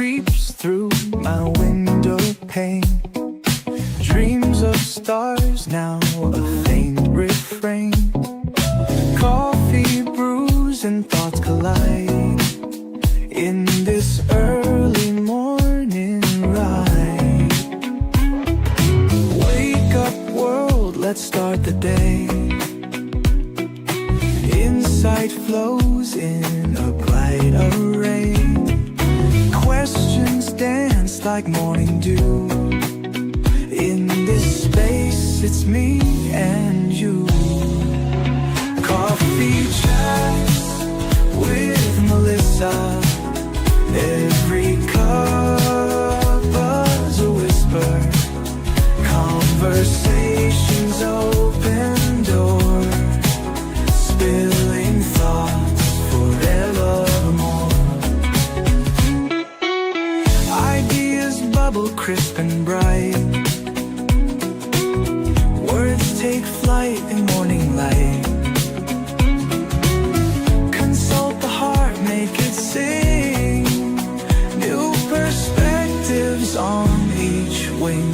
creeps through my window pane. Dreams of stars, now a faint refrain. Coffee brews and thoughts collide in this early morning ride. Wake up world, let's start the day. Insight flows in a bright array. Questions dance like morning dew. In this space, it's me and you. Coffee chats with Melissa. Every cup is a whisper. Conversations open doors. Spilling thoughts forevermore. Ideas bubble crisp and bright. Words take flight in morning light. Consult the heart, make it sing. New perspectives on each wing.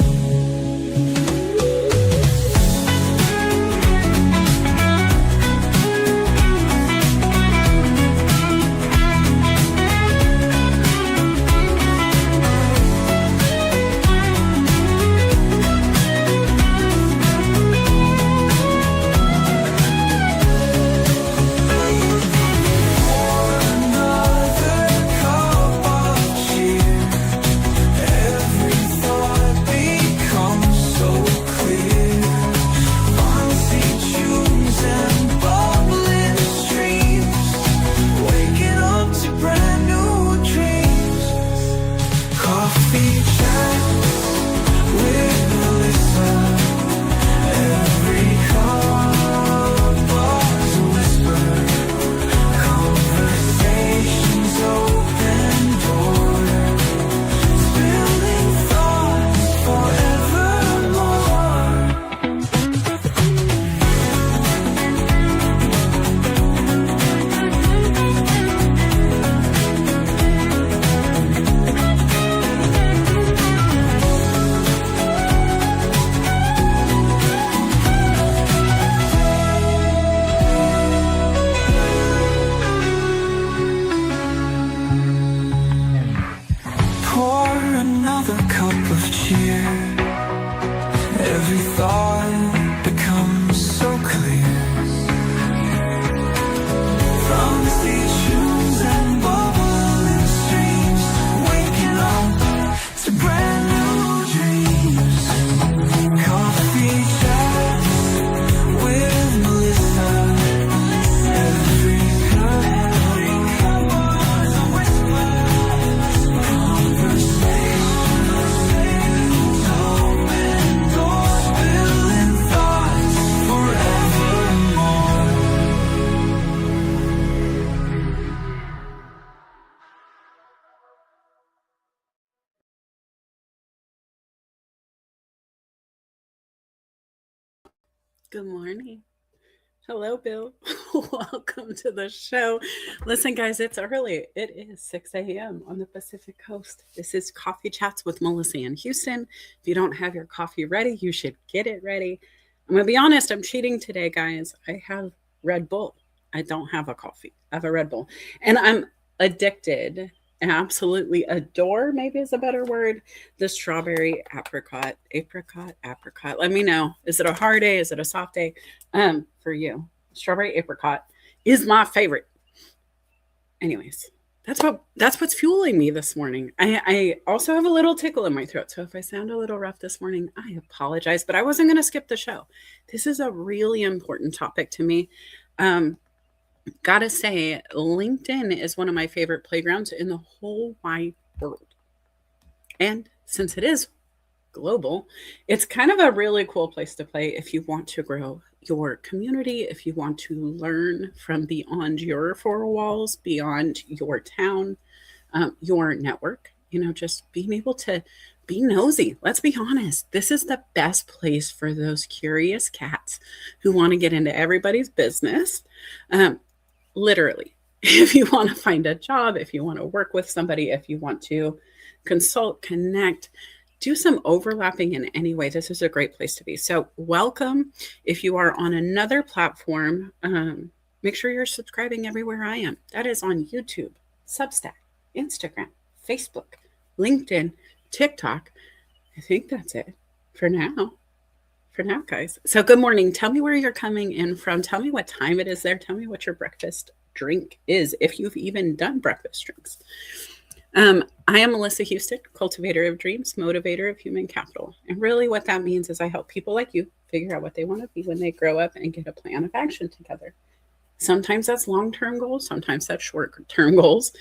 Good morning. Hello, Bill. Welcome to the show. Listen, guys, it's early. It is 6 a.m. on the Pacific Coast. This is Coffee Chats with Melissa in Houston. If you don't have your coffee ready, you should get it ready. I'm going to be honest, I'm cheating today, guys. I have Red Bull. I don't have a coffee. I have a Red Bull. And I'm addicted and absolutely adore, maybe is a better word, the strawberry apricot. Let me know. Is it a hard day? Is it a soft day? For you, strawberry apricot is my favorite. Anyways, that's what's fueling me this morning. I also have a little tickle in my throat, so if I sound a little rough this morning, I apologize. But I wasn't going to skip the show. This is a really important topic to me. Gotta say, LinkedIn is one of my favorite playgrounds in the whole wide world. And since it is global, it's kind of a really cool place to play if you want to grow your community, if you want to learn from beyond your four walls, beyond your town, your network, just being able to be nosy. Let's be honest. This is the best place for those curious cats who want to get into everybody's business. Literally, if you want to find a job, if you want to work with somebody, if you want to consult, connect, do some overlapping in any way. This is a great place to be. So, welcome. If you are on another platform, make sure you're subscribing everywhere I am. That is on YouTube, Substack, Instagram, Facebook, LinkedIn, TikTok. I think that's it for now. For now, guys. So, good morning. Tell me where you're coming in from. Tell me what time it is there. Tell me what your breakfast drink is, if you've even done breakfast drinks. I am Melissa Houston, cultivator of dreams, motivator of human capital. And really, what that means is I help people like you figure out what they want to be when they grow up and get a plan of action together. Sometimes that's long-term goals, sometimes that's short-term goals.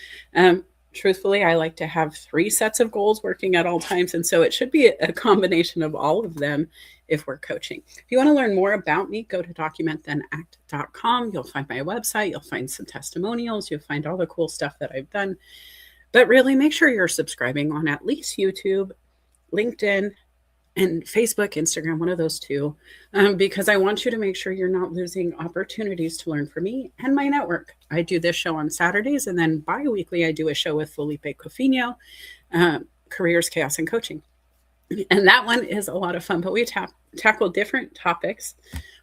Truthfully, I like to have 3 sets of goals working at all times. And so it should be a combination of all of them if we're coaching. If you want to learn more about me, go to documentthenact.com. You'll find my website. You'll find some testimonials. You'll find all the cool stuff that I've done. But really make sure you're subscribing on at least YouTube, LinkedIn, and Facebook, Instagram, one of those two, because I want you to make sure you're not losing opportunities to learn from me and my network. I do this show on Saturdays, and then bi-weekly I do a show with Felipe Cofino, Careers, Chaos, and Coaching. And that one is a lot of fun, but we tackle different topics.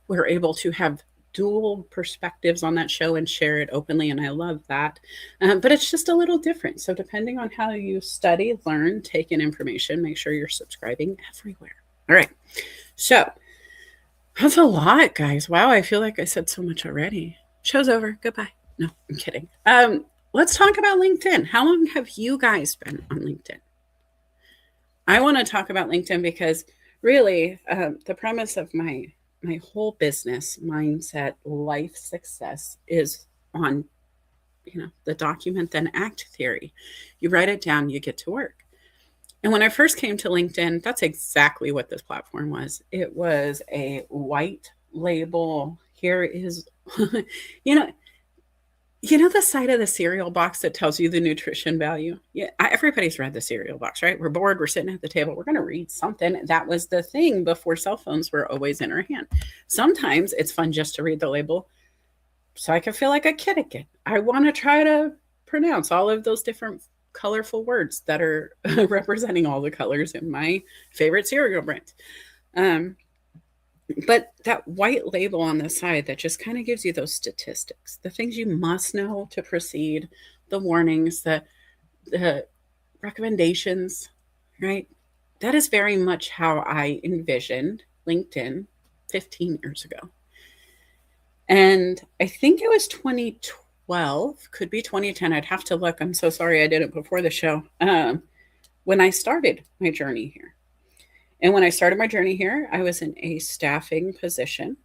We're able to have dual perspectives on that show and share it openly, and I love that. But it's just a little different. So depending on how you study, learn, take in information, make sure you're subscribing everywhere. All right. So that's a lot, guys. Wow, I feel like I said so much already. Show's over. Goodbye. No, I'm kidding. Let's talk about LinkedIn. How long have you guys been on LinkedIn? I want to talk about LinkedIn because really the premise of my whole business mindset, life success is on, the document then act theory. You write it down, you get to work. And when I first came to LinkedIn, that's exactly what this platform was. It was a white label. Here is, the side of the cereal box that tells you the nutrition value. Yeah, everybody's read the cereal box, right? We're bored. We're sitting at the table. We're going to read something. That was the thing before cell phones were always in our hand. Sometimes it's fun just to read the label so I can feel like a kid again. I want to try to pronounce all of those different colorful words that are representing all the colors in my favorite cereal brand. But that white label on the side that just kind of gives you those statistics, the things you must know to proceed, the warnings, the recommendations, right? That is very much how I envisioned LinkedIn 15 years ago. And I think it was 2012, could be 2010. I'd have to look. I'm so sorry I did it before the show. When I started my journey here. And when I started my journey here, I was in a staffing position.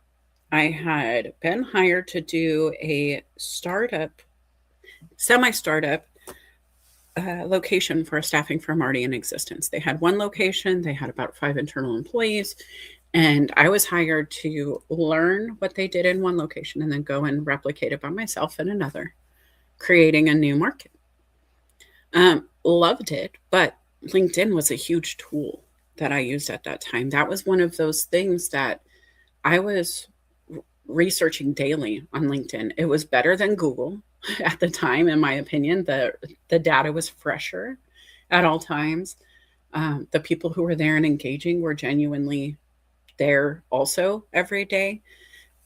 I had been hired to do a semi-startup location for a staffing firm already in existence. They had one location. They had about 5 internal employees. And I was hired to learn what they did in one location and then go and replicate it by myself in another, creating a new market. Loved it, but LinkedIn was a huge tool that I used at that time. That was one of those things that I was researching daily on LinkedIn. It was better than Google at the time, in my opinion. The data was fresher at all times. The people who were there and engaging were genuinely there also every day.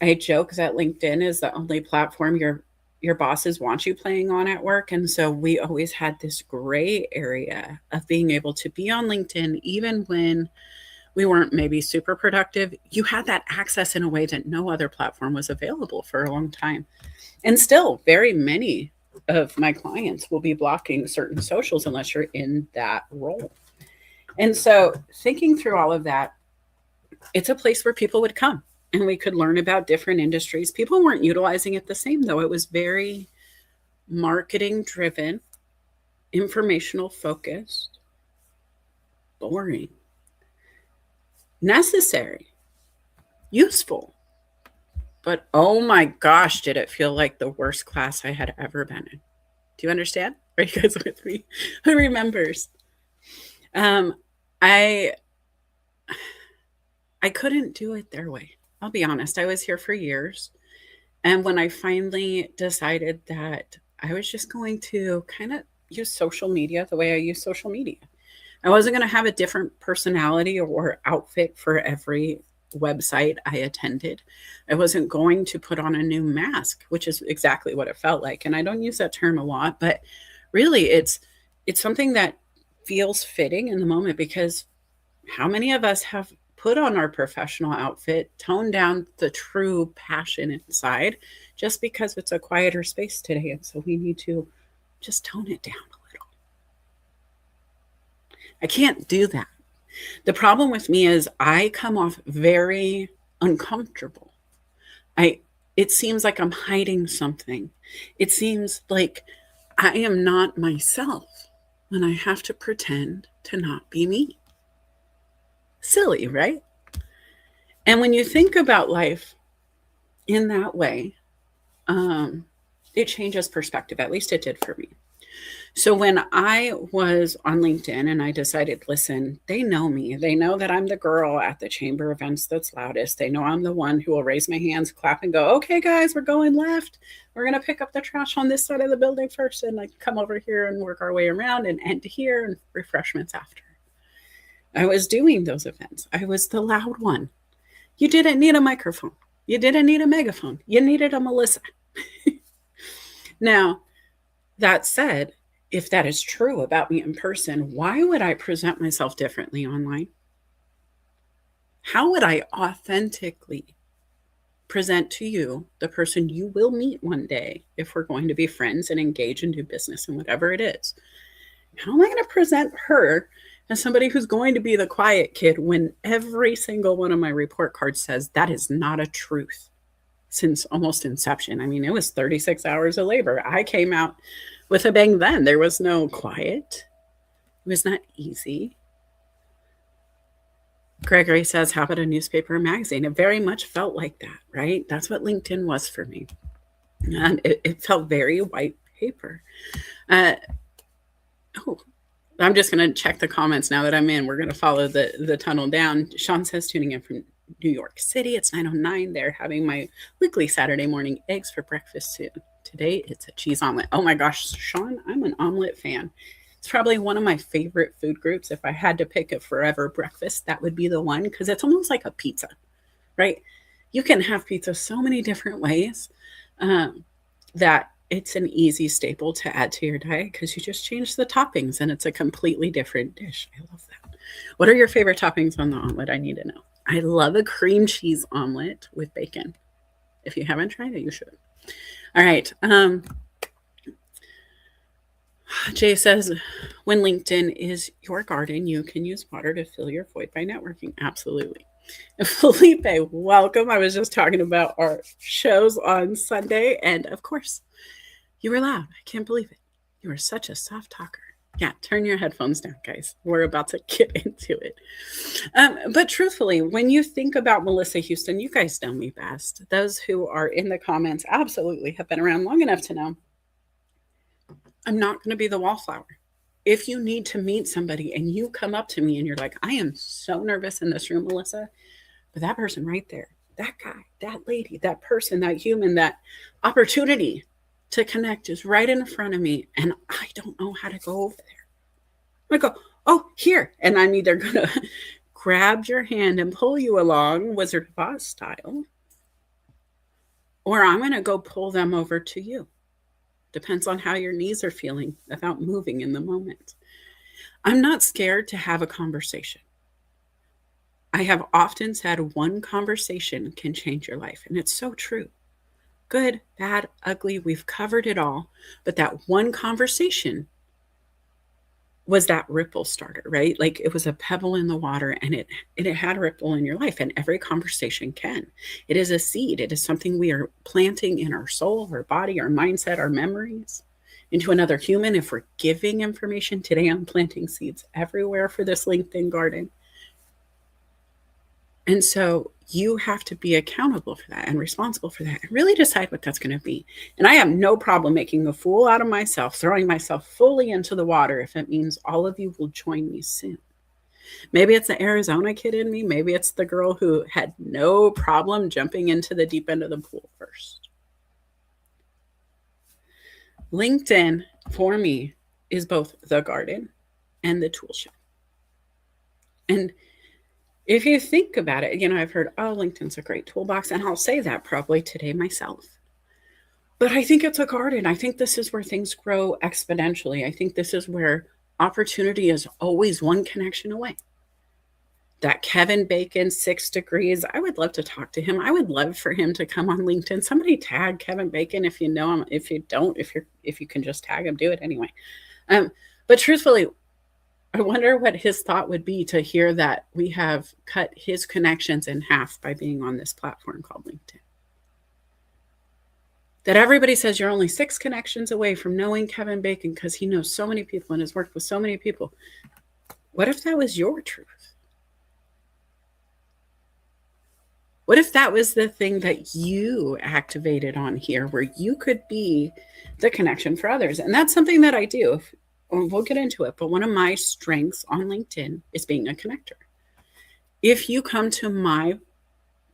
I joke that LinkedIn is the only platform your bosses want you playing on at work. And so we always had this gray area of being able to be on LinkedIn, even when we weren't maybe super productive. You had that access in a way that no other platform was available for a long time. And still, very many of my clients will be blocking certain socials unless you're in that role. And so thinking through all of that, it's a place where people would come. And we could learn about different industries. People weren't utilizing it the same, though. It was very marketing driven, informational focused, boring, necessary, useful. But oh my gosh, did it feel like the worst class I had ever been in. Do you understand? Are you guys with me? Who remembers? I couldn't do it their way. I'll be honest, I was here for years. And when I finally decided that I was just going to kind of use social media the way I use social media, I wasn't going to have a different personality or outfit for every website I attended. I wasn't going to put on a new mask, which is exactly what it felt like. And I don't use that term a lot, but really it's something that feels fitting in the moment, because how many of us have put on our professional outfit, toned down the true passion inside just because it's a quieter space today, and so we need to just tone it down a little. I can't do that. The problem with me is I come off very uncomfortable. I it seems like I'm hiding something. It seems like I am not myself when I have to pretend to not be me. Silly, right? And when you think about life in that way, um, it changes perspective. At least it did for me. So when I was on LinkedIn and I decided, listen, they know me. They know that I'm the girl at the chamber events that's loudest. They know I'm the one who will raise my hands, clap, and go, okay, guys, we're going left. We're going to pick up the trash on this side of the building first and like come over here and work our way around and end here and refreshments after. I was doing those events. I was the loud one. You didn't need a microphone. You didn't need a megaphone. You needed a Melissa. Now, that said, if that is true about me in person, why would I present myself differently online? How would I authentically present to you the person you will meet one day if we're going to be friends and engage and do business and whatever it is? How am I going to present her as somebody who's going to be the quiet kid when every single one of my report cards says that is not a truth since almost inception? I mean, it was 36 hours of labor. I came out with a bang then. There was no quiet. It was not easy. Gregory says, how about a newspaper or magazine? It very much felt like that, right? That's what LinkedIn was for me. And it felt very white paper. Oh, I'm just going to check the comments now that I'm in. We're going to follow the tunnel down. Sean says, tuning in from New York City. It's 9:09. They're having my weekly Saturday morning eggs for breakfast soon. Today, it's a cheese omelet. Oh my gosh, Sean, I'm an omelet fan. It's probably one of my favorite food groups. If I had to pick a forever breakfast, that would be the one, because it's almost like a pizza, right? You can have pizza so many different ways that it's an easy staple to add to your diet because you just change the toppings and it's a completely different dish. I love that. What are your favorite toppings on the omelet? I need to know. I love a cream cheese omelet with bacon. If you haven't tried it, you should. All right. Jay says, when LinkedIn is your garden, you can use water to fill your void by networking. Absolutely. And Felipe, welcome. I was just talking about our shows on Sunday. And of course, you were loud. I can't believe it. You are such a soft talker. Yeah, turn your headphones down, guys. We're about to get into it. But truthfully, when you think about Melissa Houston, you guys know me best. Those who are in the comments absolutely have been around long enough to know I'm not going to be the wallflower. If you need to meet somebody and you come up to me and you're like, I am so nervous in this room, Melissa, but that person right there, that guy, that lady, that person, that human, that opportunity to connect is right in front of me, and I don't know how to go over there. I go, oh, here. And I'm either going to grab your hand and pull you along, Wizard of Oz style, or I'm going to go pull them over to you. Depends on how your knees are feeling without moving in the moment. I'm not scared to have a conversation. I have often said one conversation can change your life, and it's so true. Good, bad, ugly, we've covered it all. But that one conversation was that ripple starter, right? Like it was a pebble in the water, and it had a ripple in your life, and every conversation can. It is a seed. It is something we are planting in our soul, our body, our mindset, our memories into another human. If we're giving information today, I'm planting seeds everywhere for this LinkedIn garden. And so you have to be accountable for that and responsible for that and really decide what that's going to be. And I have no problem making a fool out of myself, throwing myself fully into the water if it means all of you will join me soon. Maybe it's the Arizona kid in me. Maybe it's the girl who had no problem jumping into the deep end of the pool first. LinkedIn for me is both the garden and the tool shed. And if you think about it, I've heard, oh, LinkedIn's a great toolbox, and I'll say that probably today myself. But I think it's a garden. I think this is where things grow exponentially. I think this is where opportunity is always one connection away. That Kevin Bacon 6 degrees, I would love to talk to him. I would love for him to come on LinkedIn. Somebody tag Kevin Bacon if you know him. If you don't, if you can just tag him, do it anyway. But truthfully, I wonder what his thought would be to hear that we have cut his connections in half by being on this platform called LinkedIn. That everybody says you're only 6 connections away from knowing Kevin Bacon because he knows so many people and has worked with so many people. What if that was your truth? What if that was the thing that you activated on here, where you could be the connection for others? And that's something that I do. We'll get into it, but one of my strengths on LinkedIn is being a connector. If you come to my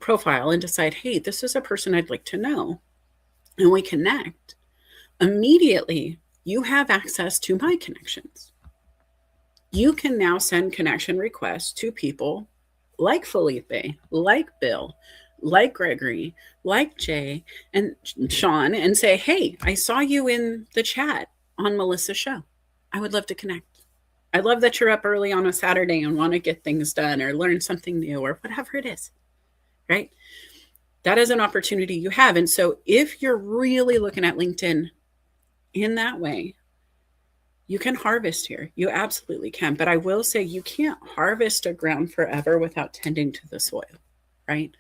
profile and decide, hey, this is a person I'd like to know, and we connect, immediately you have access to my connections. You can now send connection requests to people like Felipe, like Bill, like Gregory, like Jay and Sean, and say, hey, I saw you in the chat on Melissa's show. I would love to connect. I love that you're up early on a Saturday and want to get things done or learn something new or whatever it is, right? That is an opportunity you have. And so if you're really looking at LinkedIn in that way, you can harvest here. You absolutely can. But I will say you can't harvest a ground forever without tending to the soil, right?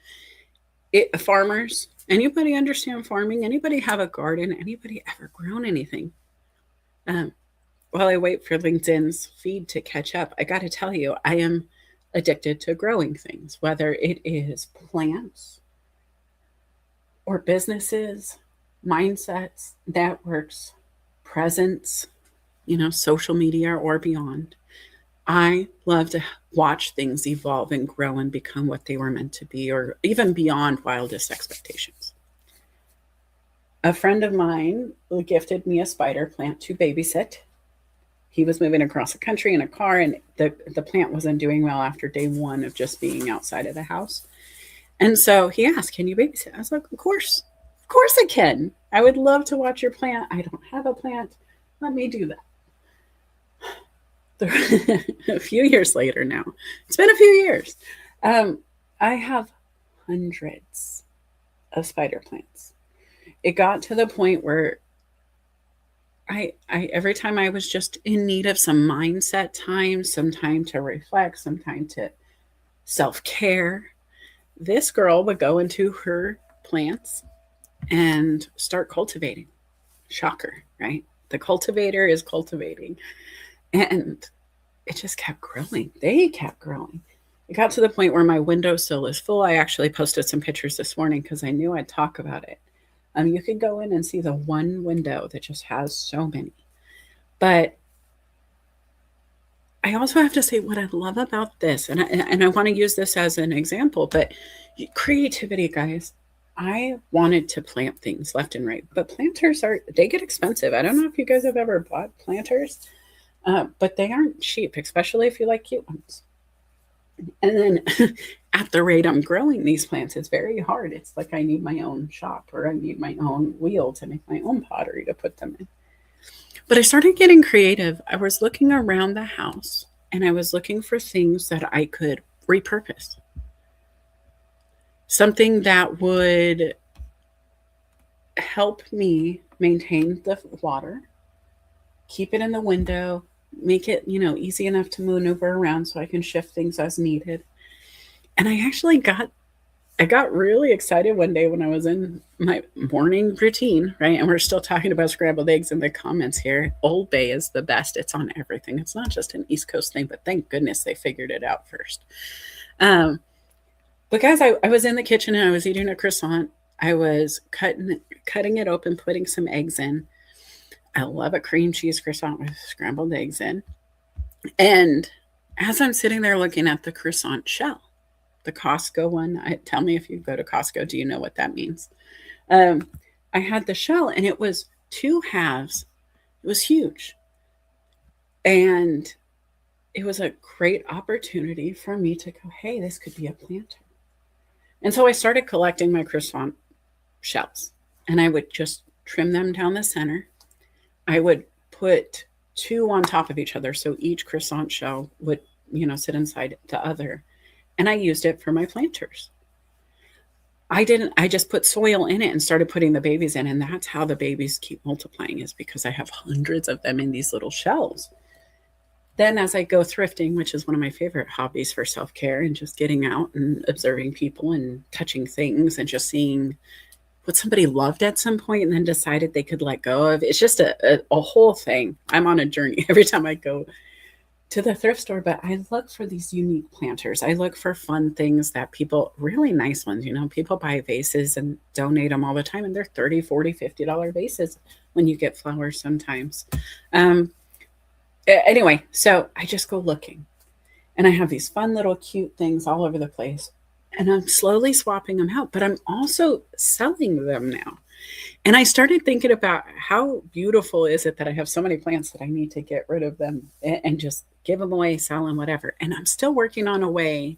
Farmers, anybody understand farming? Anybody have a garden? Anybody ever grown anything? While I wait for LinkedIn's feed to catch up, I got to tell you, I am addicted to growing things, whether it is plants or businesses, mindsets, networks, presence, social media or beyond. I love to watch things evolve and grow and become what they were meant to be, or even beyond wildest expectations. A friend of mine gifted me a spider plant to babysit. He was moving across the country in a car, and the plant wasn't doing well after day 1 of just being outside of the house. And so he asked, can you babysit? I was like, of course I can. I would love to watch your plant. I don't have a plant. Let me do that. A few years later now, it's been a few years. I have hundreds of spider plants. It got to the point where I every time I was just in need of some mindset time, some time to reflect, some time to self-care, this girl would go into her plants and start cultivating. Shocker, right? The cultivator is cultivating. And it just kept growing. They kept growing. It got to the point where my windowsill is full. I actually posted some pictures this morning because I knew I'd talk about it. You could go in and see the one window that just has so many. But I also have to say what I love about this, and I want to use this as an example, but creativity, guys. I wanted to plant things left and right, but planters they get expensive. I don't know if you guys have ever bought planters, but they aren't cheap, especially if you like cute ones. And then at the rate I'm growing these plants, it's very hard. It's like I need my own shop, or I need my own wheel to make my own pottery to put them in. But I started getting creative. I was looking around the house and I was looking for things that I could repurpose. Something that would help me maintain the water, keep it in the window, make it, easy enough to maneuver around so I can shift things as needed. And I actually got really excited one day when I was in my morning routine, right? And we're still talking about scrambled eggs in the comments here. Old Bay is the best. It's on everything. It's not just an East Coast thing, but thank goodness they figured it out first. But guys, I was in the kitchen and I was eating a croissant. I was cutting it open, putting some eggs in. I love a cream cheese croissant with scrambled eggs in. And as I'm sitting there looking at the croissant shell, the Costco one, tell me if you go to Costco, do you know what that means? I had the shell and it was 2 halves. It was huge. And it was a great opportunity for me to go, hey, this could be a planter. And so I started collecting my croissant shells, and I would just trim them down the center. I would put two on top of each other, so each croissant shell would, sit inside the other. And I used it for my planters. I just put soil in it and started putting the babies in. And that's how the babies keep multiplying, is because I have hundreds of them in these little shells. Then as I go thrifting, which is one of my favorite hobbies for self-care, and just getting out and observing people and touching things and just seeing what somebody loved at some point and then decided they could let go of. It's just a whole thing. I'm on a journey every time I go to the thrift store, but I look for these unique planters. I look for fun things that people, really nice ones, people buy vases and donate them all the time, and they're $30, $40, $50 vases when you get flowers sometimes. Anyway, so I just go looking, and I have these fun little cute things all over the place, and I'm slowly swapping them out, but I'm also selling them now. And I started thinking about how beautiful is it that I have so many plants that I need to get rid of them and just give them away, sell them, whatever. And I'm still working on a way.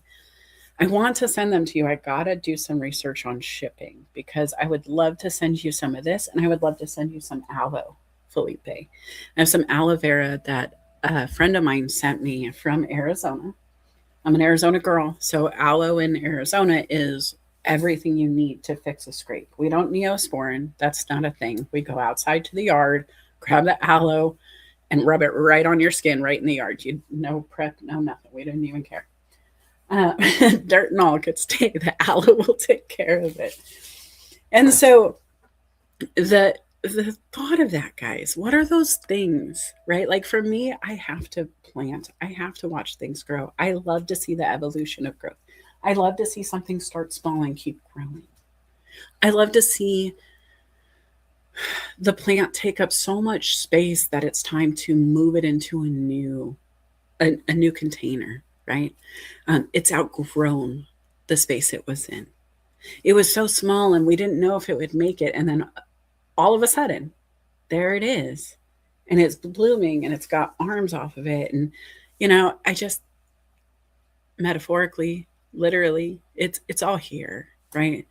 I want to send them to you. I got to do some research on shipping, because I would love to send you some of this, and I would love to send you some aloe, Felipe. I have some aloe vera that a friend of mine sent me from Arizona. I'm an Arizona girl, so aloe in Arizona is everything you need to fix a scrape. We don't neosporin. That's not a thing. We go outside to the yard, grab the aloe, and rub it right on your skin, right in the yard. You no prep, no nothing. We didn't even care. Dirt and all could stay. The aloe will take care of it. And so the thought of that, guys, what are those things, right? Like for me, I have to plant. I have to watch things grow. I love to see the evolution of growth. I love to see something start small and keep growing. I love to see the plant take up so much space that it's time to move it into a new container, right? It's outgrown the space it was in. It was so small and we didn't know if it would make it. And then all of a sudden, there it is. And it's blooming and it's got arms off of it. And, I just metaphorically, literally, it's all here, right?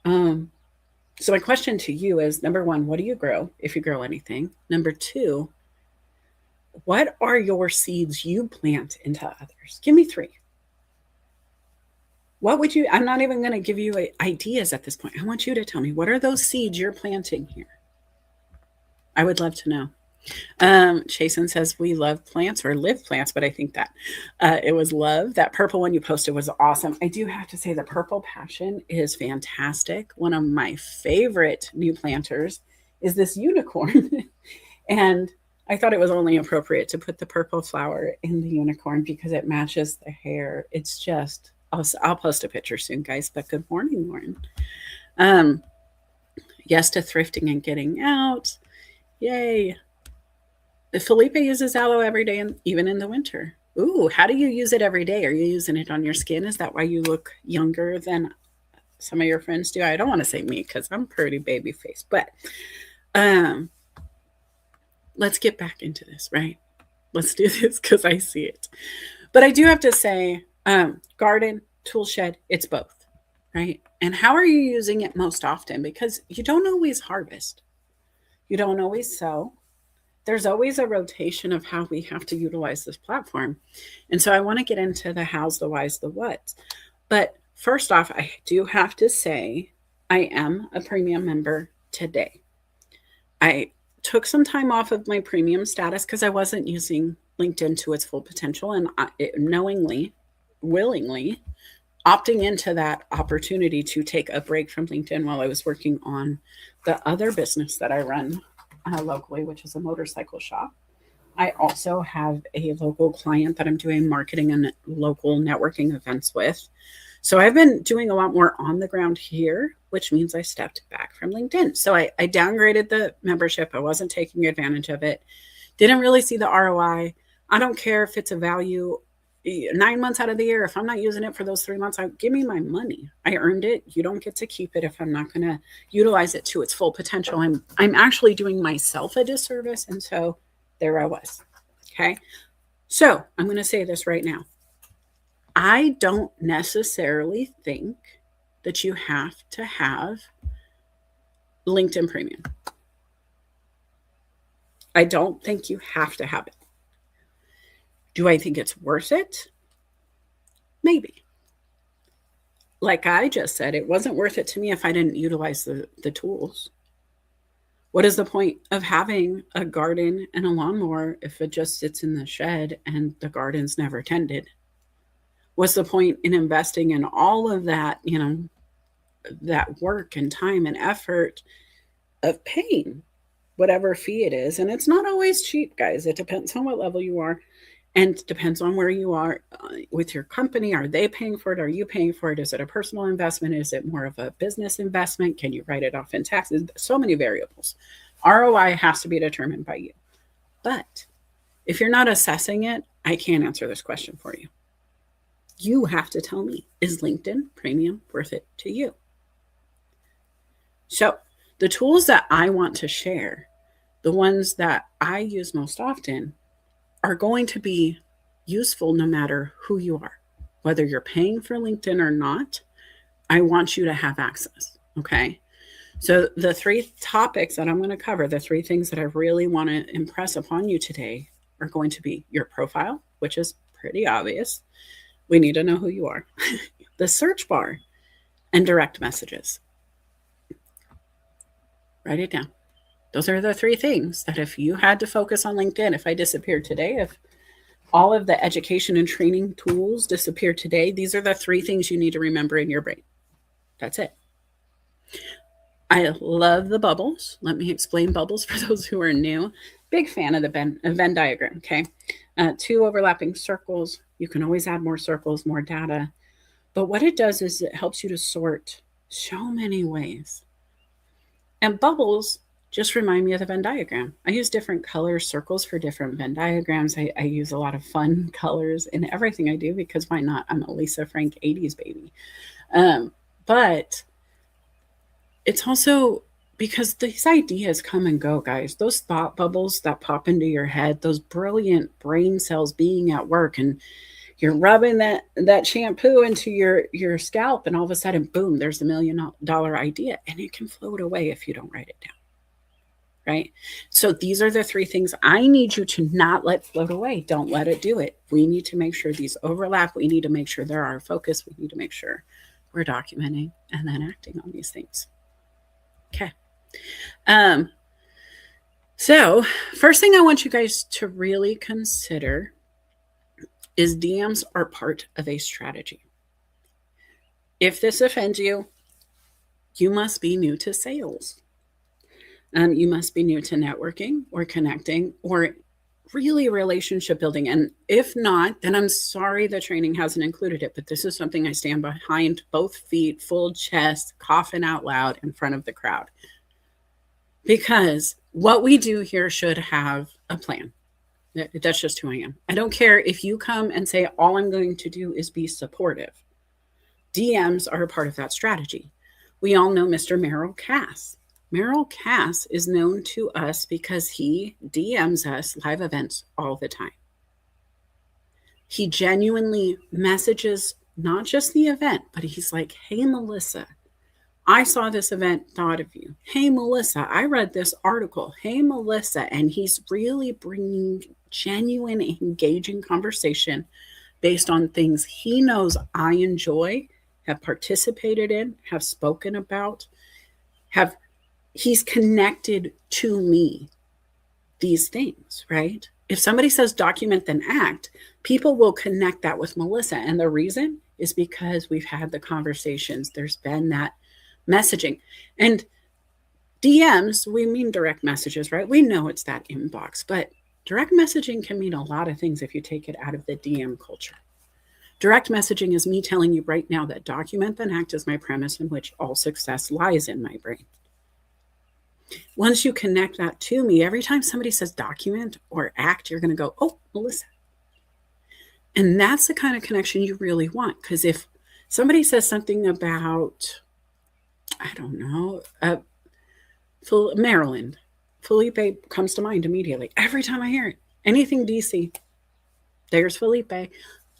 So my question to you is, number one, what do you grow, if you grow anything? Number two, what are your seeds you plant into others? Give me three. What would you, I'm not even going to give you ideas at this point. I want you to tell me, what are those seeds you're planting here? I would love to know. Chasen says we love plants, or live plants, but I think that it was love. That purple one you posted was awesome. I do have to say the purple passion is fantastic. One of my favorite new planters is this unicorn. And I thought it was only appropriate to put the purple flower in the unicorn because it matches the hair. It's just, I'll post a picture soon, guys, but good morning, Lauren. Yes to thrifting and getting out. Yay. Felipe uses aloe every day, and even in the winter. Ooh, how do you use it every day? Are you using it on your skin? Is that why you look younger than some of your friends do? I don't want to say me because I'm pretty baby faced, but let's get back into this, right? Let's do this because I see it. But I do have to say, garden, tool shed, it's both, right? And how are you using it most often? Because you don't always harvest. You don't always sow. There's always a rotation of how we have to utilize this platform. And so I want to get into the hows, the whys, the whats. But first off, I do have to say I am a premium member today. I took some time off of my premium status because I wasn't using LinkedIn to its full potential, and knowingly, willingly opting into that opportunity to take a break from LinkedIn while I was working on the other business that I run locally, which is a motorcycle shop. I also have a local client that I'm doing marketing and local networking events with. So I've been doing a lot more on the ground here, which means I stepped back from LinkedIn. So I downgraded the membership. I wasn't taking advantage of it. Didn't really see the ROI. I don't care if it's a value 9 months out of the year. If I'm not using it for those 3 months, give me my money. I earned it. You don't get to keep it if I'm not going to utilize it to its full potential. I'm actually doing myself a disservice. And so there I was. Okay. So I'm going to say this right now. I don't necessarily think that you have to have LinkedIn Premium. I don't think you have to have it. Do I think it's worth it? Maybe. Like I just said, it wasn't worth it to me if I didn't utilize the tools. What is the point of having a garden and a lawnmower if it just sits in the shed and the garden's never tended? What's the point in investing in all of that, that work and time and effort of paying whatever fee it is? And it's not always cheap, guys. It depends on what level you are and depends on where you are with your company. Are they paying for it? Are you paying for it? Is it a personal investment? Is it more of a business investment? Can you write it off in taxes? So many variables. ROI has to be determined by you. But if you're not assessing it, I can't answer this question for you. You have to tell me, is LinkedIn Premium worth it to you? So the tools that I want to share, the ones that I use most often, are going to be useful no matter who you are. Whether you're paying for LinkedIn or not, I want you to have access. Okay. So the three topics that I'm going to cover, the three things that I really want to impress upon you today are going to be your profile, which is pretty obvious. We need to know who you are. The search bar and direct messages. Write it down. Those are the three things that if you had to focus on LinkedIn, if I disappeared today, if all of the education and training tools disappear today, these are the three things you need to remember in your brain. That's it. I love the bubbles. Let me explain bubbles for those who are new. Big fan of the Venn diagram, okay? Two overlapping circles. You can always add more circles, more data. But what it does is it helps you to sort so many ways. And bubbles just remind me of the Venn diagram. I use different color circles for different Venn diagrams. I use a lot of fun colors in everything I do because why not? I'm a Lisa Frank 80s baby. But it's also because these ideas come and go, guys. Those thought bubbles that pop into your head, those brilliant brain cells being at work, and you're rubbing that shampoo into your scalp, and all of a sudden, boom, there's $1 million idea, and it can float away if you don't write it down. Right? So these are the three things I need you to not let float away. Don't let it do it. We need to make sure these overlap. We need to make sure they're our focus. We need to make sure we're documenting and then acting on these things. Okay. So first thing I want you guys to really consider is DMs are part of a strategy. If this offends you, you must be new to sales. You must be new to networking or connecting or really relationship building. And if not, then I'm sorry the training hasn't included it, but this is something I stand behind, both feet, full chest, coughing out loud in front of the crowd. Because what we do here should have a plan. That's just who I am. I don't care if you come and say, all I'm going to do is be supportive. DMs are a part of that strategy. We all know Mr. Merrill Cass. Merrill Cass is known to us because he DMs us live events all the time. He genuinely messages not just the event, but he's like, hey, Melissa, I saw this event, thought of you. Hey, Melissa, I read this article. Hey, Melissa. And he's really bringing genuine, engaging conversation based on things he knows I enjoy, have participated in, have spoken about, he's connected to me these things, right? If somebody says document then act, people will connect that with Melissa. And the reason is because we've had the conversations. There's been that messaging. And DMs, we mean direct messages, right? We know it's that inbox, but direct messaging can mean a lot of things if you take it out of the DM culture. Direct messaging is me telling you right now that document then act is my premise in which all success lies in my brain. Once you connect that to me, every time somebody says document or act, you're going to go, oh, Melissa. And that's the kind of connection you really want. Because if somebody says something about, I don't know, Maryland, Felipe comes to mind immediately. Every time I hear it, anything DC, There's Felipe.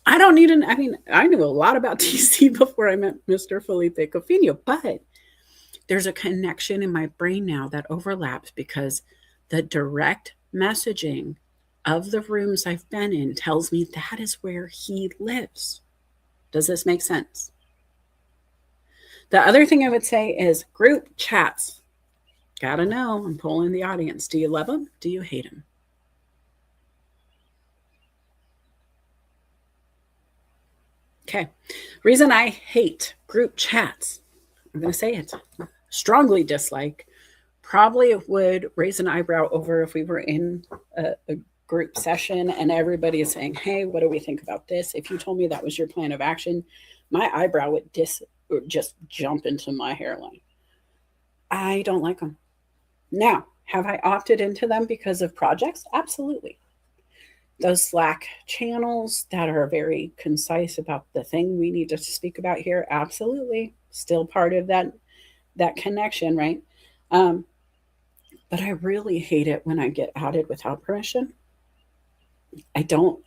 I don't need I mean, I knew a lot about TC before I met Mr. Felipe Cofino, but there's a connection in my brain now that overlaps because the direct messaging of the rooms I've been in tells me that is where he lives. Does this make sense? The other thing I would say is group chats. Gotta know, I'm polling the audience. Do you love them? Do you hate them? Okay. Reason I hate group chats, I'm going to say it, strongly dislike, probably would raise an eyebrow over if we were in a group session and everybody is saying, hey, what do we think about this? If you told me that was your plan of action, my eyebrow would just jump into my hairline. I don't like them. Now, have I opted into them because of projects? Absolutely. Those Slack channels that are very concise about the thing we need to speak about here, absolutely. Still part of that connection, right? But I really hate it when I get added without permission. I don't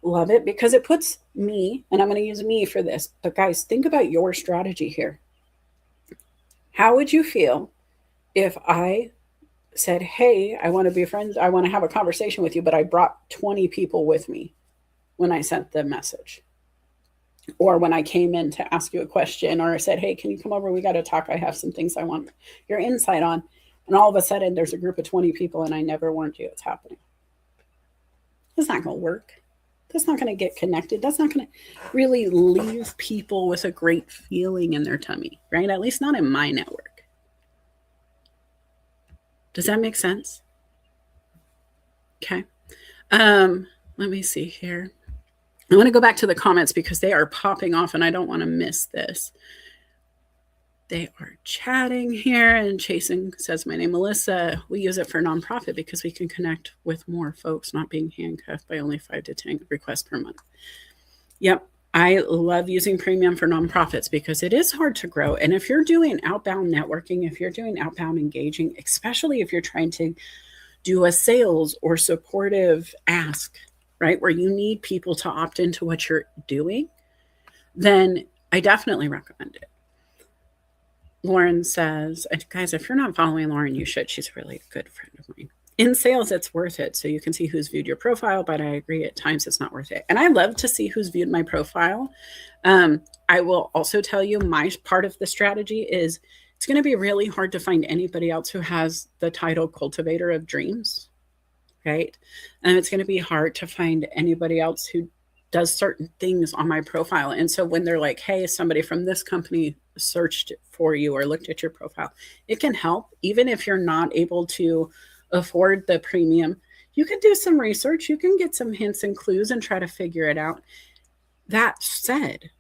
love it because it puts me, and I'm going to use me for this, but guys, think about your strategy here. How would you feel if I said, hey, I want to be friends, I want to have a conversation with you, but I brought 20 people with me when I sent the message? Or when I came in to ask you a question, or I said, hey, can you come over? We got to talk. I have some things I want your insight on. And all of a sudden, there's a group of 20 people, and I never warned you it's happening. It's not going to work. That's not going to get connected. That's not going to really leave people with a great feeling in their tummy, right? At least not in my network. Does that make sense? Okay. Let me see here. I want to go back to the comments because they are popping off and I don't want to miss this. They are chatting here, and Chasen says, my name Melissa. We use it for nonprofit because we can connect with more folks, not being handcuffed by only 5 to 10 requests per month. Yep. I love using premium for nonprofits because it is hard to grow. And if you're doing outbound networking, if you're doing outbound engaging, especially if you're trying to do a sales or supportive ask, right, where you need people to opt into what you're doing, then I definitely recommend it. Lauren says, guys, if you're not following Lauren, you should. She's a really good friend of mine. In sales, it's worth it. So you can see who's viewed your profile, but I agree at times it's not worth it. And I love to see who's viewed my profile. I will also tell you my part of the strategy is it's going to be really hard to find anybody else who has the title Cultivator of Dreams, right? And it's going to be hard to find anybody else who does certain things on my profile. And so when they're like, hey, somebody from this company searched for you or looked at your profile, it can help. Even if you're not able to afford the premium, you can do some research. You can get some hints and clues and try to figure it out. That said,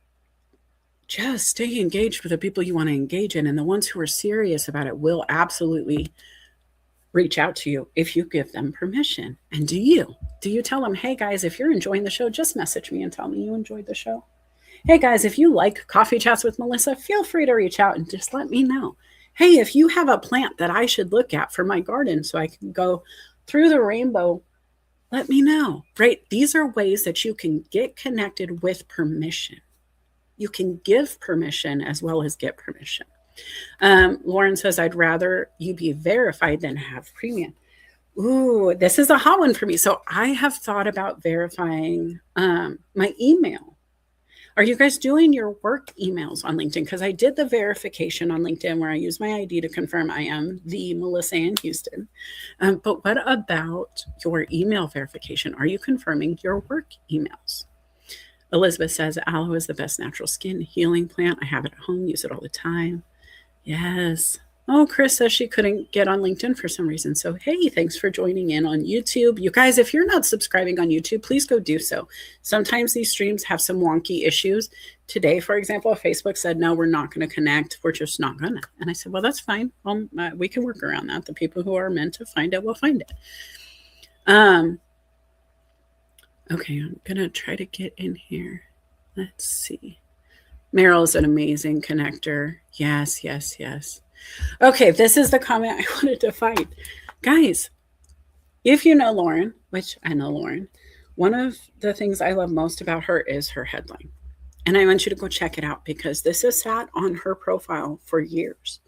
just stay engaged with the people you want to engage in. And the ones who are serious about it will absolutely reach out to you if you give them permission. And do you tell them, hey guys, if you're enjoying the show, just message me and tell me you enjoyed the show. Hey guys, if you like Coffee Chats with Melissa, feel free to reach out and just let me know. Hey, if you have a plant that I should look at for my garden so I can go through the rainbow, let me know, right? These are ways that you can get connected with permission. You can give permission as well as get permission. Lauren says, I'd rather you be verified than have premium. Ooh, this is a hot one for me. So I have thought about verifying my email. Are you guys doing your work emails on LinkedIn? Because I did the verification on LinkedIn where I use my ID to confirm I am the Melissa in Houston. But what about your email verification? Are you confirming your work emails? Elizabeth says, aloe is the best natural skin healing plant. I have it at home, use it all the time. Yes. Oh, Chris says she couldn't get on LinkedIn for some reason. So, hey, thanks for joining in on YouTube. You guys, if you're not subscribing on YouTube, please go do so. Sometimes these streams have some wonky issues. Today, for example, Facebook said, no, we're not going to connect. We're just not going to. And I said, well, that's fine. We can work around that. The people who are meant to find it will find it. Okay, I'm going to try to get in here. Let's see. Meryl is an amazing connector. Yes, yes, yes. Okay, this is the comment I wanted to find. Guys, if you know Lauren, which I know Lauren, One of the things I love most about her is her headline. And I want you to go check it out because this has sat on her profile for years.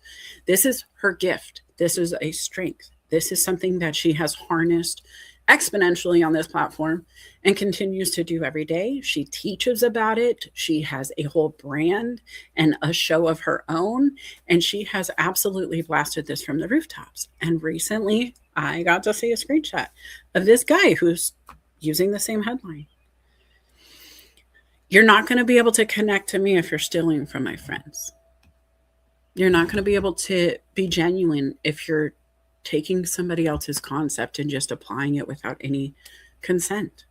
This is her gift. This is a strength. This is something that she has harnessed exponentially on this platform and continues to do every day. She teaches about it. She has a whole brand and a show of her own. And she has absolutely blasted this from the rooftops. And recently, I got to see a screenshot of this guy who's using the same headline. You're not going to be able to connect to me if you're stealing from my friends. You're not going to be able to be genuine if you're taking somebody else's concept and just applying it without any consent.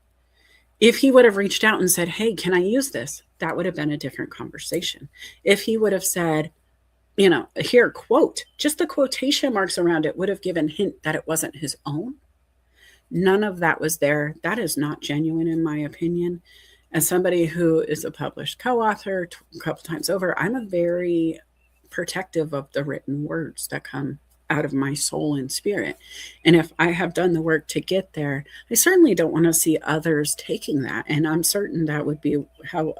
If he would have reached out and said, hey, can I use this? That would have been a different conversation. If he would have said, here, quote, just the quotation marks around it would have given hint that it wasn't his own. None of that was there. That is not genuine, in my opinion. As somebody who is a published co-author a couple times over, I'm a very protective of the written words that come out of my soul and spirit. And if I have done the work to get there, I certainly don't want to see others taking that. And I'm certain that would be how,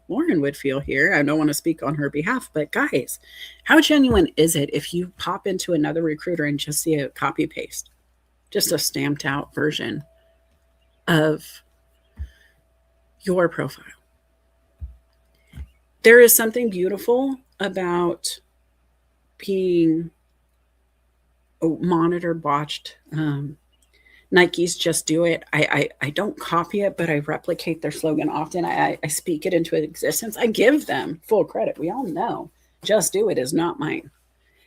Lauren would feel here. I don't want to speak on her behalf, but guys, how genuine is it if you pop into another recruiter and just see a copy paste, just a stamped out version of your profile? There is something beautiful about being monitored, watched. Nike's just do it. I don't copy it, but I replicate their slogan often. I speak it into existence. I give them full credit. We all know just do it is not mine.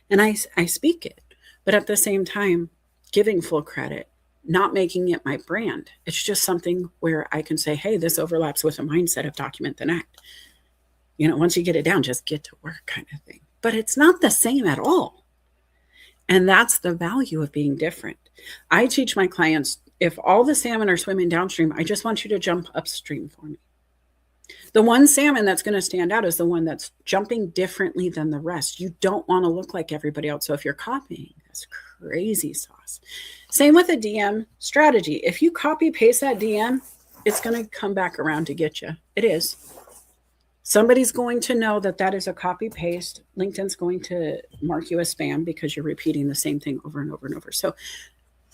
And I speak it, but at the same time, giving full credit, not making it my brand. It's just something where I can say, hey, this overlaps with a mindset of document then act. Once you get it down, just get to work kind of thing. But it's not the same at all. And that's the value of being different. I teach my clients, if all the salmon are swimming downstream, I just want you to jump upstream for me. The one salmon that's going to stand out is the one that's jumping differently than the rest. You don't want to look like everybody else. So if you're copying, that's crazy sauce. Same with a DM strategy. If you copy paste that DM, it's going to come back around to get you. It is. Somebody's going to know that is a copy paste. LinkedIn's going to mark you as spam because you're repeating the same thing over and over and over. So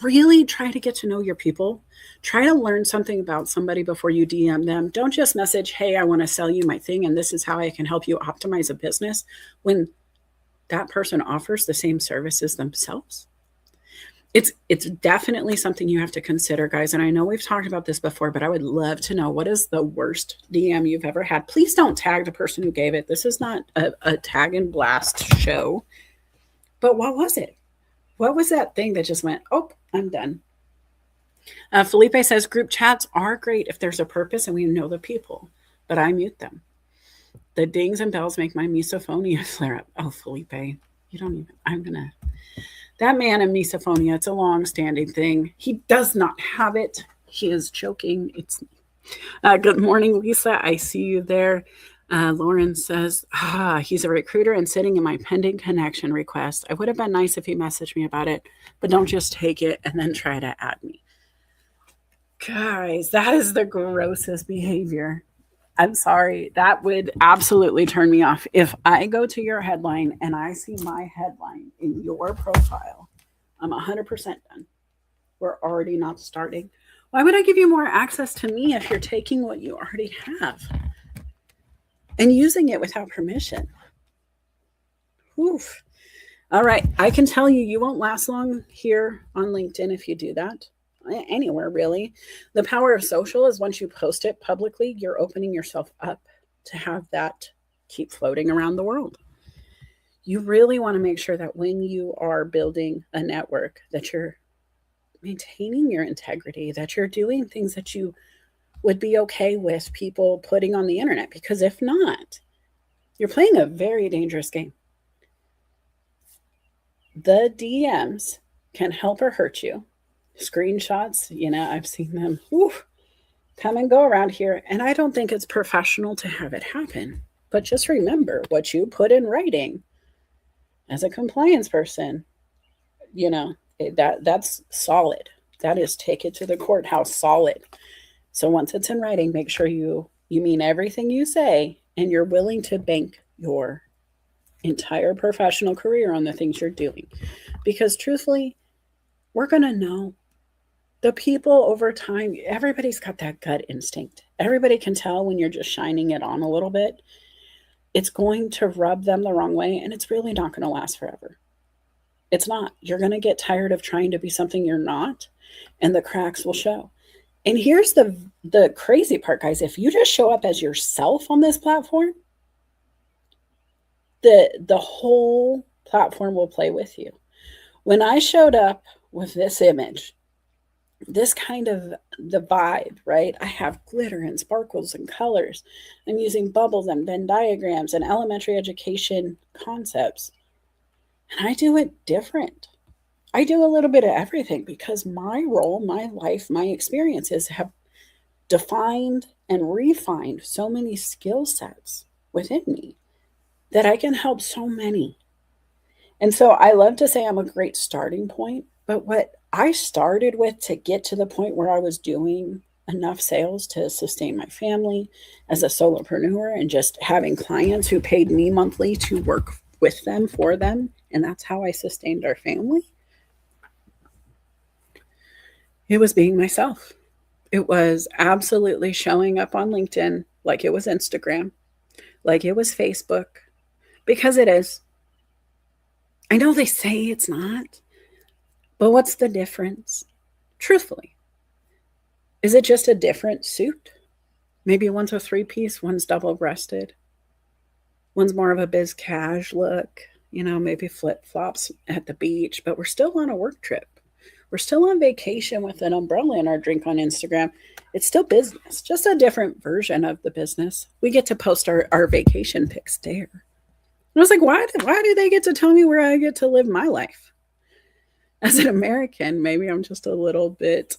really try to get to know your people. Try to learn something about somebody before you DM them. Don't just message, hey, I want to sell you my thing and this is how I can help you optimize a business when that person offers the same services themselves. It's definitely something you have to consider, guys. And I know we've talked about this before, but I would love to know, what is the worst DM you've ever had? Please don't tag the person who gave it. This is not a tag and blast show. But what was it? What was that thing that just went, oh, I'm done? Felipe says group chats are great if there's a purpose and we know the people, but I mute them. The dings and bells make my misophonia flare up. Oh, Felipe, you don't even, that man and misophonia, it's a long-standing thing. He does not have it. He is joking. It's good morning, Lisa. I see you there. Lauren says, he's a recruiter and sitting in my pending connection request. I would have been nice if he messaged me about it, but don't just take it and then try to add me. Guys, that is the grossest behavior. I'm sorry. That would absolutely turn me off. If I go to your headline and I see my headline in your profile, I'm 100% done. We're already not starting. Why would I give you more access to me if you're taking what you already have and using it without permission? Oof. All right. I can tell you, you won't last long here on LinkedIn if you do that. Anywhere, really. The power of social is once you post it publicly, you're opening yourself up to have that keep floating around the world. You really want to make sure that when you are building a network, that you're maintaining your integrity, that you're doing things that you would be okay with people putting on the internet, because if not, you're playing a very dangerous game. The DMs can help or hurt you. Screenshots, I've seen them come and go around here, and I don't think it's professional to have it happen. But just remember what you put in writing as a compliance person, that's solid. That is take it to the courthouse solid. So once it's in writing, make sure you mean everything you say and you're willing to bank your entire professional career on the things you're doing. Because truthfully, we're going to know. The people over time, everybody's got that gut instinct. Everybody can tell when you're just shining it on a little bit. It's going to rub them the wrong way, and it's really not going to last forever. It's not. You're going to get tired of trying to be something you're not, and the cracks will show. And here's the crazy part, guys. If you just show up as yourself on this platform, the whole platform will play with you. When I showed up with this image, this kind of the vibe, right? I have glitter and sparkles and colors. I'm using bubbles and Venn diagrams and elementary education concepts. And I do it different. I do a little bit of everything because my role, my life, my experiences have defined and refined so many skill sets within me that I can help so many. And so I love to say I'm a great starting point, but what I started with to get to the point where I was doing enough sales to sustain my family as a solopreneur and just having clients who paid me monthly to work with them for them. And that's how I sustained our family. It was being myself. It was absolutely showing up on LinkedIn like it was Instagram, like it was Facebook, because it is. I know they say it's not, but what's the difference? Truthfully, is it just a different suit? Maybe one's a three-piece, one's double-breasted. One's more of a biz cash look, maybe flip-flops at the beach, but we're still on a work trip. We're still on vacation with an umbrella in our drink on Instagram. It's still business, just a different version of the business. We get to post our vacation pics there. And I was like, why do they get to tell me where I get to live my life? As an American, maybe I'm just a little bit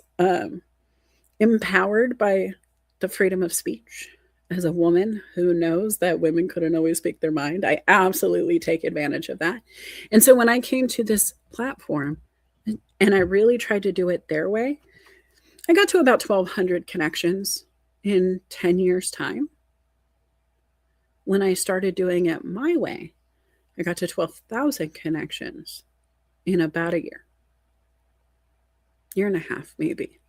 empowered by the freedom of speech. As a woman who knows that women couldn't always speak their mind, I absolutely take advantage of that. And so when I came to this platform and I really tried to do it their way, I got to about 1,200 connections in 10 years' time. When I started doing it my way, I got to 12,000 connections in about a year and a half, maybe.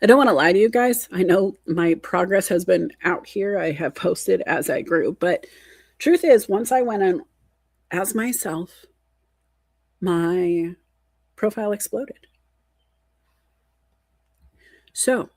I don't want to lie to you guys. I know my progress has been out here. I have posted as I grew, but truth is, once I went on as myself, my profile exploded. So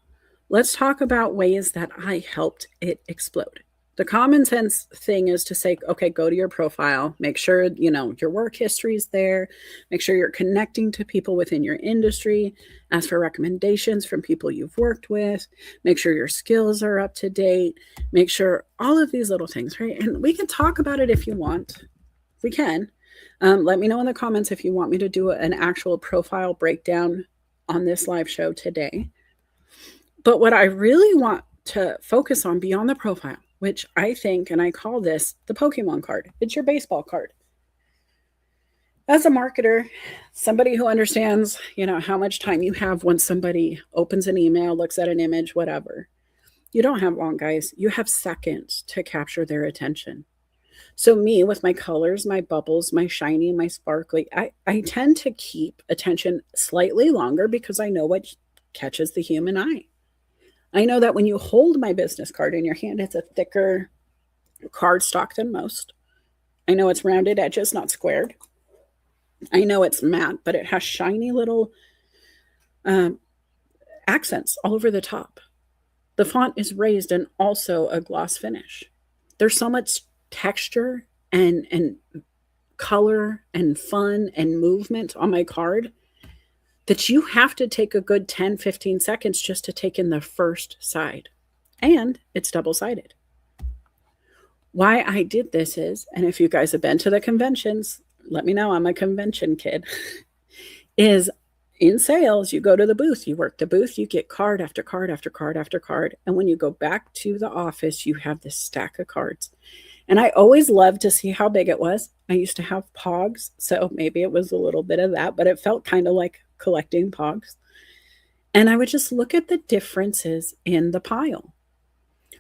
let's talk about ways that I helped it explode. The common sense thing is to say, okay, go to your profile, make sure, your work history is there, make sure you're connecting to people within your industry, ask for recommendations from people you've worked with, make sure your skills are up to date, make sure all of these little things, right? And we can talk about it if you want. We can. Let me know in the comments if you want me to do an actual profile breakdown on this live show today. But what I really want to focus on beyond the profile, which I think, and I call this the Pokemon card. It's your baseball card. As a marketer, somebody who understands, how much time you have when somebody opens an email, looks at an image, whatever. You don't have long, guys. You have seconds to capture their attention. So me, with my colors, my bubbles, my shiny, my sparkly, I tend to keep attention slightly longer because I know what catches the human eye. I know that when you hold my business card in your hand, it's a thicker cardstock than most. I know it's rounded edges, not squared. I know it's matte, but it has shiny little accents all over the top. The font is raised and also a gloss finish. There's so much texture and color and fun and movement on my card that you have to take a good 10, 15 seconds just to take in the first side. And it's double-sided. Why I did this is, and if you guys have been to the conventions, let me know, I'm a convention kid, is in sales, you go to the booth, you work the booth, you get card after card after card after card. And when you go back to the office, you have this stack of cards. And I always loved to see how big it was. I used to have pogs, so maybe it was a little bit of that, but it felt kind of like collecting pogs. And I would just look at the differences in the pile.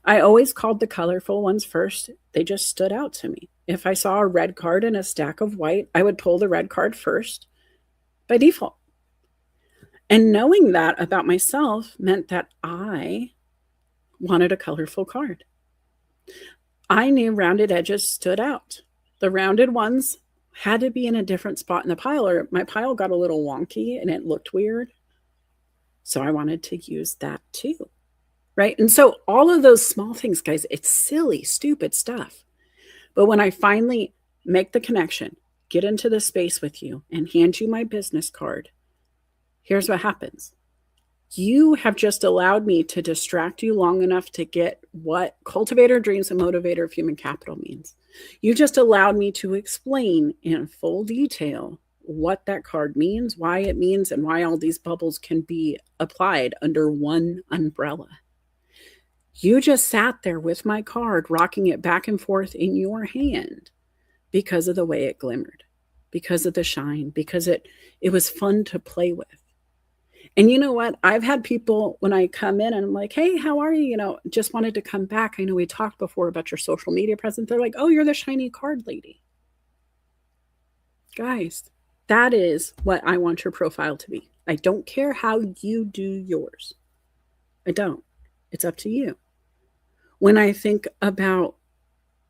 I always called the colorful ones first. They just stood out to me. If I saw a red card in a stack of white, I would pull the red card first by default. And knowing that about myself meant that I wanted a colorful card. I knew rounded edges stood out. The rounded ones had to be in a different spot in the pile, or my pile got a little wonky and it looked weird. So I wanted to use that too. Right. And so all of those small things, guys, it's silly, stupid stuff. But when I finally make the connection, get into the space with you, and hand you my business card, here's what happens. You have just allowed me to distract you long enough to get what cultivator dreams and motivator of human capital means. You just allowed me to explain in full detail what that card means, why it means, and why all these bubbles can be applied under one umbrella. You just sat there with my card, rocking it back and forth in your hand because of the way it glimmered, because of the shine, because it was fun to play with. And you know what? I've had people when I come in and I'm like, hey, how are you? You know, just wanted to come back. I know we talked before about your social media presence. They're like, oh, you're the shiny card lady. Guys, that is what I want your profile to be. I don't care how you do yours. I don't. It's up to you. When I think about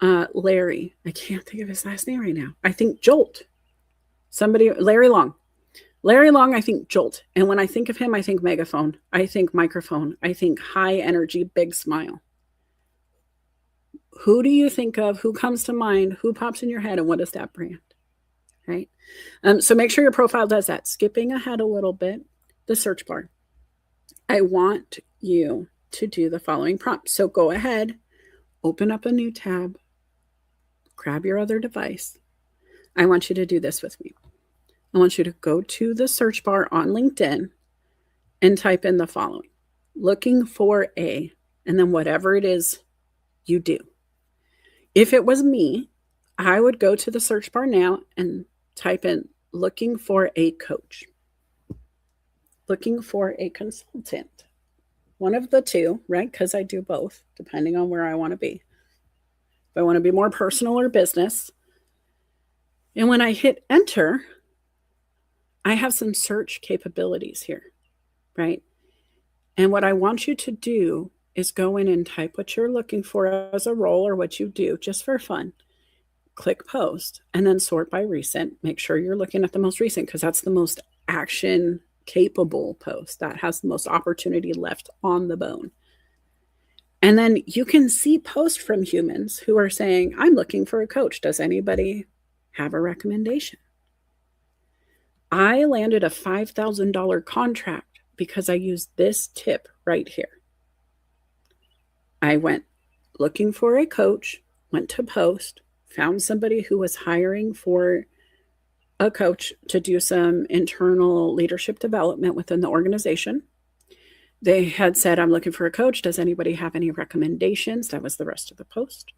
Larry, I can't think of his last name right now. I think Jolt. Larry Long. Larry Long, I think Jolt. And when I think of him, I think megaphone. I think microphone. I think high energy, big smile. Who do you think of? Who comes to mind? Who pops in your head? And what is that brand? Right? So make sure your profile does that. Skipping ahead a little bit, the search bar. I want you to do the following prompt. So go ahead, open up a new tab, grab your other device. I want you to do this with me. I want you to go to the search bar on LinkedIn and type in the following: looking for a, and then whatever it is you do. If it was me, I would go to the search bar now and type in looking for a coach, looking for a consultant, one of the two, right? Because I do both, depending on where I want to be. If I want to be more personal or business. And when I hit enter, I have some search capabilities here, right? And what I want you to do is go in and type what you're looking for as a role or what you do just for fun. Click post and then sort by recent. Make sure you're looking at the most recent because that's the most action capable post that has the most opportunity left on the bone. And then you can see posts from humans who are saying, I'm looking for a coach. Does anybody have a recommendation? I landed a $5,000 contract because I used this tip right here. I went looking for a coach, went to post, found somebody who was hiring for a coach to do some internal leadership development within the organization. They had said, I'm looking for a coach. Does anybody have any recommendations? That was the rest of the post.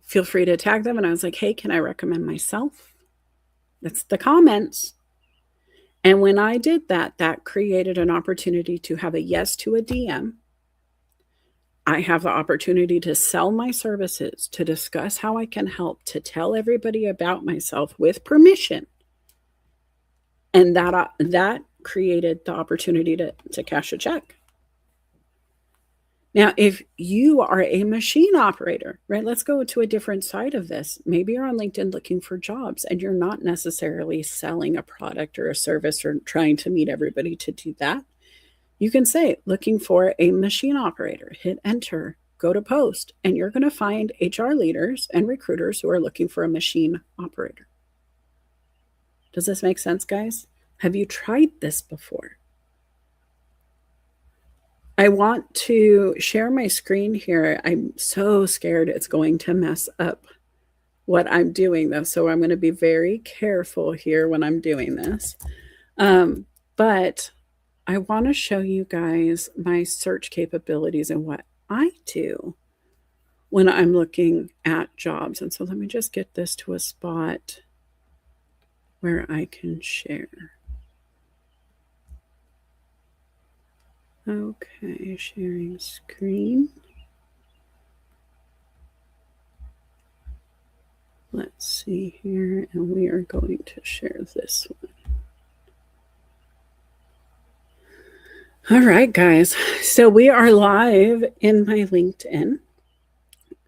Feel free to tag them. And I was like, hey, can I recommend myself? That's the comments. And when I did that, that created an opportunity to have a yes to a DM. I have the opportunity to sell my services, to discuss how I can help, to tell everybody about myself with permission. And that created the opportunity to cash a check. Now, if you are a machine operator, right, let's go to a different side of this. Maybe you're on LinkedIn looking for jobs and you're not necessarily selling a product or a service or trying to meet everybody to do that. You can say, looking for a machine operator, hit enter, go to post, and you're going to find HR leaders and recruiters who are looking for a machine operator. Does this make sense, guys? Have you tried this before? I want to share my screen here. I'm so scared it's going to mess up what I'm doing, though. So I'm going to be very careful here when I'm doing this. But I want to show you guys my search capabilities and what I do when I'm looking at jobs. And so let me just get this to a spot where I can share. Okay, sharing screen. Let's see here, and we are going to share this one. All right, guys. So we are live in my LinkedIn.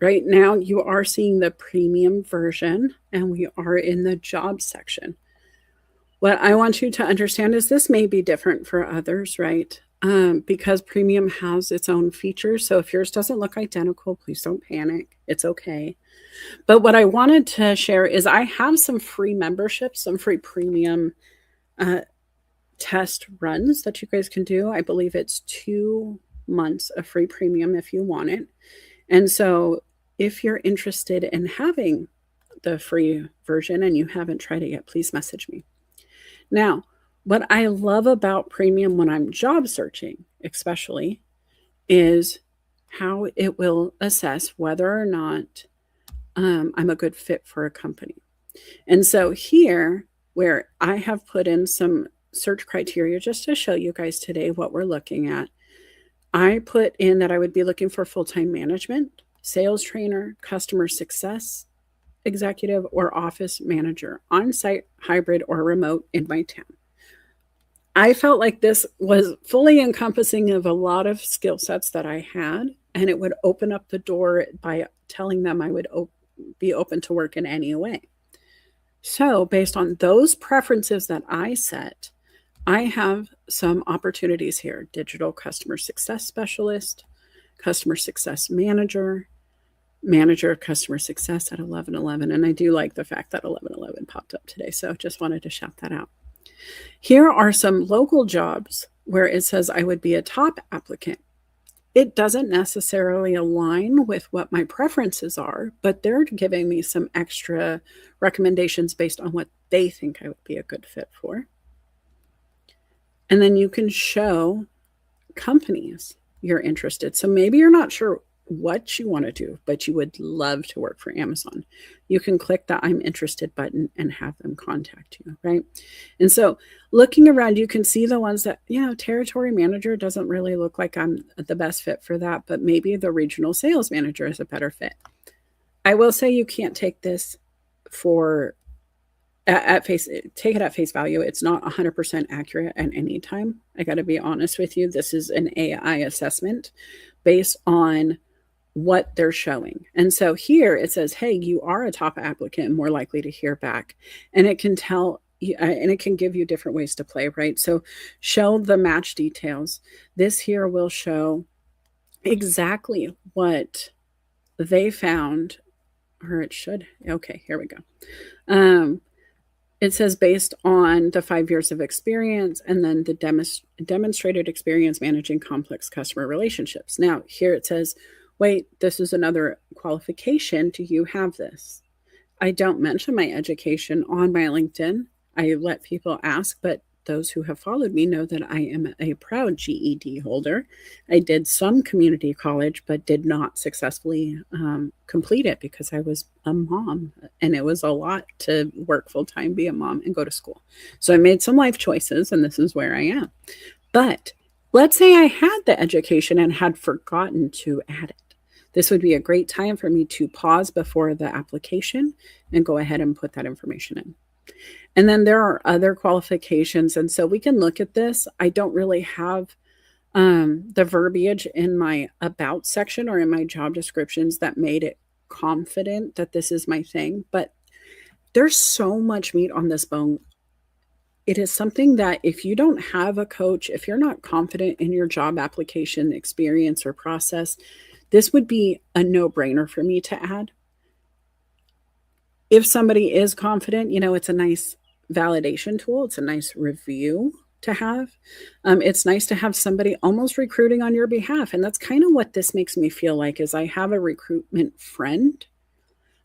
Right now, you are seeing the premium version, and we are in the job section. What I want you to understand is this may be different for others, right? Because premium has its own features. So if yours doesn't look identical, please don't panic. It's okay. But what I wanted to share is I have some free memberships, some free premium uh, test runs that you guys can do. I believe it's 2 months of free premium if you want it. And so if you're interested in having the free version and you haven't tried it yet, please message me. Now, what I love about premium when I'm job searching, especially, is how it will assess whether or not I'm a good fit for a company. And so here, where I have put in some search criteria just to show you guys today what we're looking at, I put in that I would be looking for full-time management, sales trainer, customer success executive, or office manager, on-site, hybrid, or remote in my town. I felt like this was fully encompassing of a lot of skill sets that I had, and it would open up the door by telling them I would be open to work in any way. So, based on those preferences that I set, I have some opportunities here: digital customer success specialist, customer success manager, manager of customer success at 1111. And I do like the fact that 1111 popped up today. So just wanted to shout that out. Here are some local jobs where it says I would be a top applicant. It doesn't necessarily align with what my preferences are, but they're giving me some extra recommendations based on what they think I would be a good fit for. And then you can show companies you're interested. So maybe you're not sure what you want to do, but you would love to work for Amazon. You can click the I'm interested button and have them contact you, right? And so looking around, you can see the ones that, territory manager doesn't really look like I'm the best fit for that, but maybe the regional sales manager is a better fit. I will say you can't take this for take it at face value. It's not 100% accurate at any time. I got to be honest with you. This is an AI assessment based on what they're showing. And so here it says, hey, you are a top applicant and more likely to hear back. And it can tell and it can give you different ways to play, right? So show the match details. This here will show exactly what they found, or it should. Okay, here we go. It says based on the 5 years of experience and then the demonstrated experience managing complex customer relationships. Now, here it says, wait, this is another qualification. Do you have this? I don't mention my education on my LinkedIn. I let people ask, but those who have followed me know that I am a proud GED holder. I did some community college, but did not successfully complete it because I was a mom and it was a lot to work full time, be a mom, and go to school. So I made some life choices, and this is where I am. But let's say I had the education and had forgotten to add it. This would be a great time for me to pause before the application and go ahead and put that information in. And then there are other qualifications. And so we can look at this. I don't really have the verbiage in my about section or in my job descriptions that made it confident that this is my thing. But there's so much meat on this bone. It is something that if you don't have a coach, if you're not confident in your job application experience or process, this would be a no-brainer for me to add. If somebody is confident, it's a nice validation tool. It's a nice review to have. It's nice to have somebody almost recruiting on your behalf. And that's kind of what this makes me feel like is I have a recruitment friend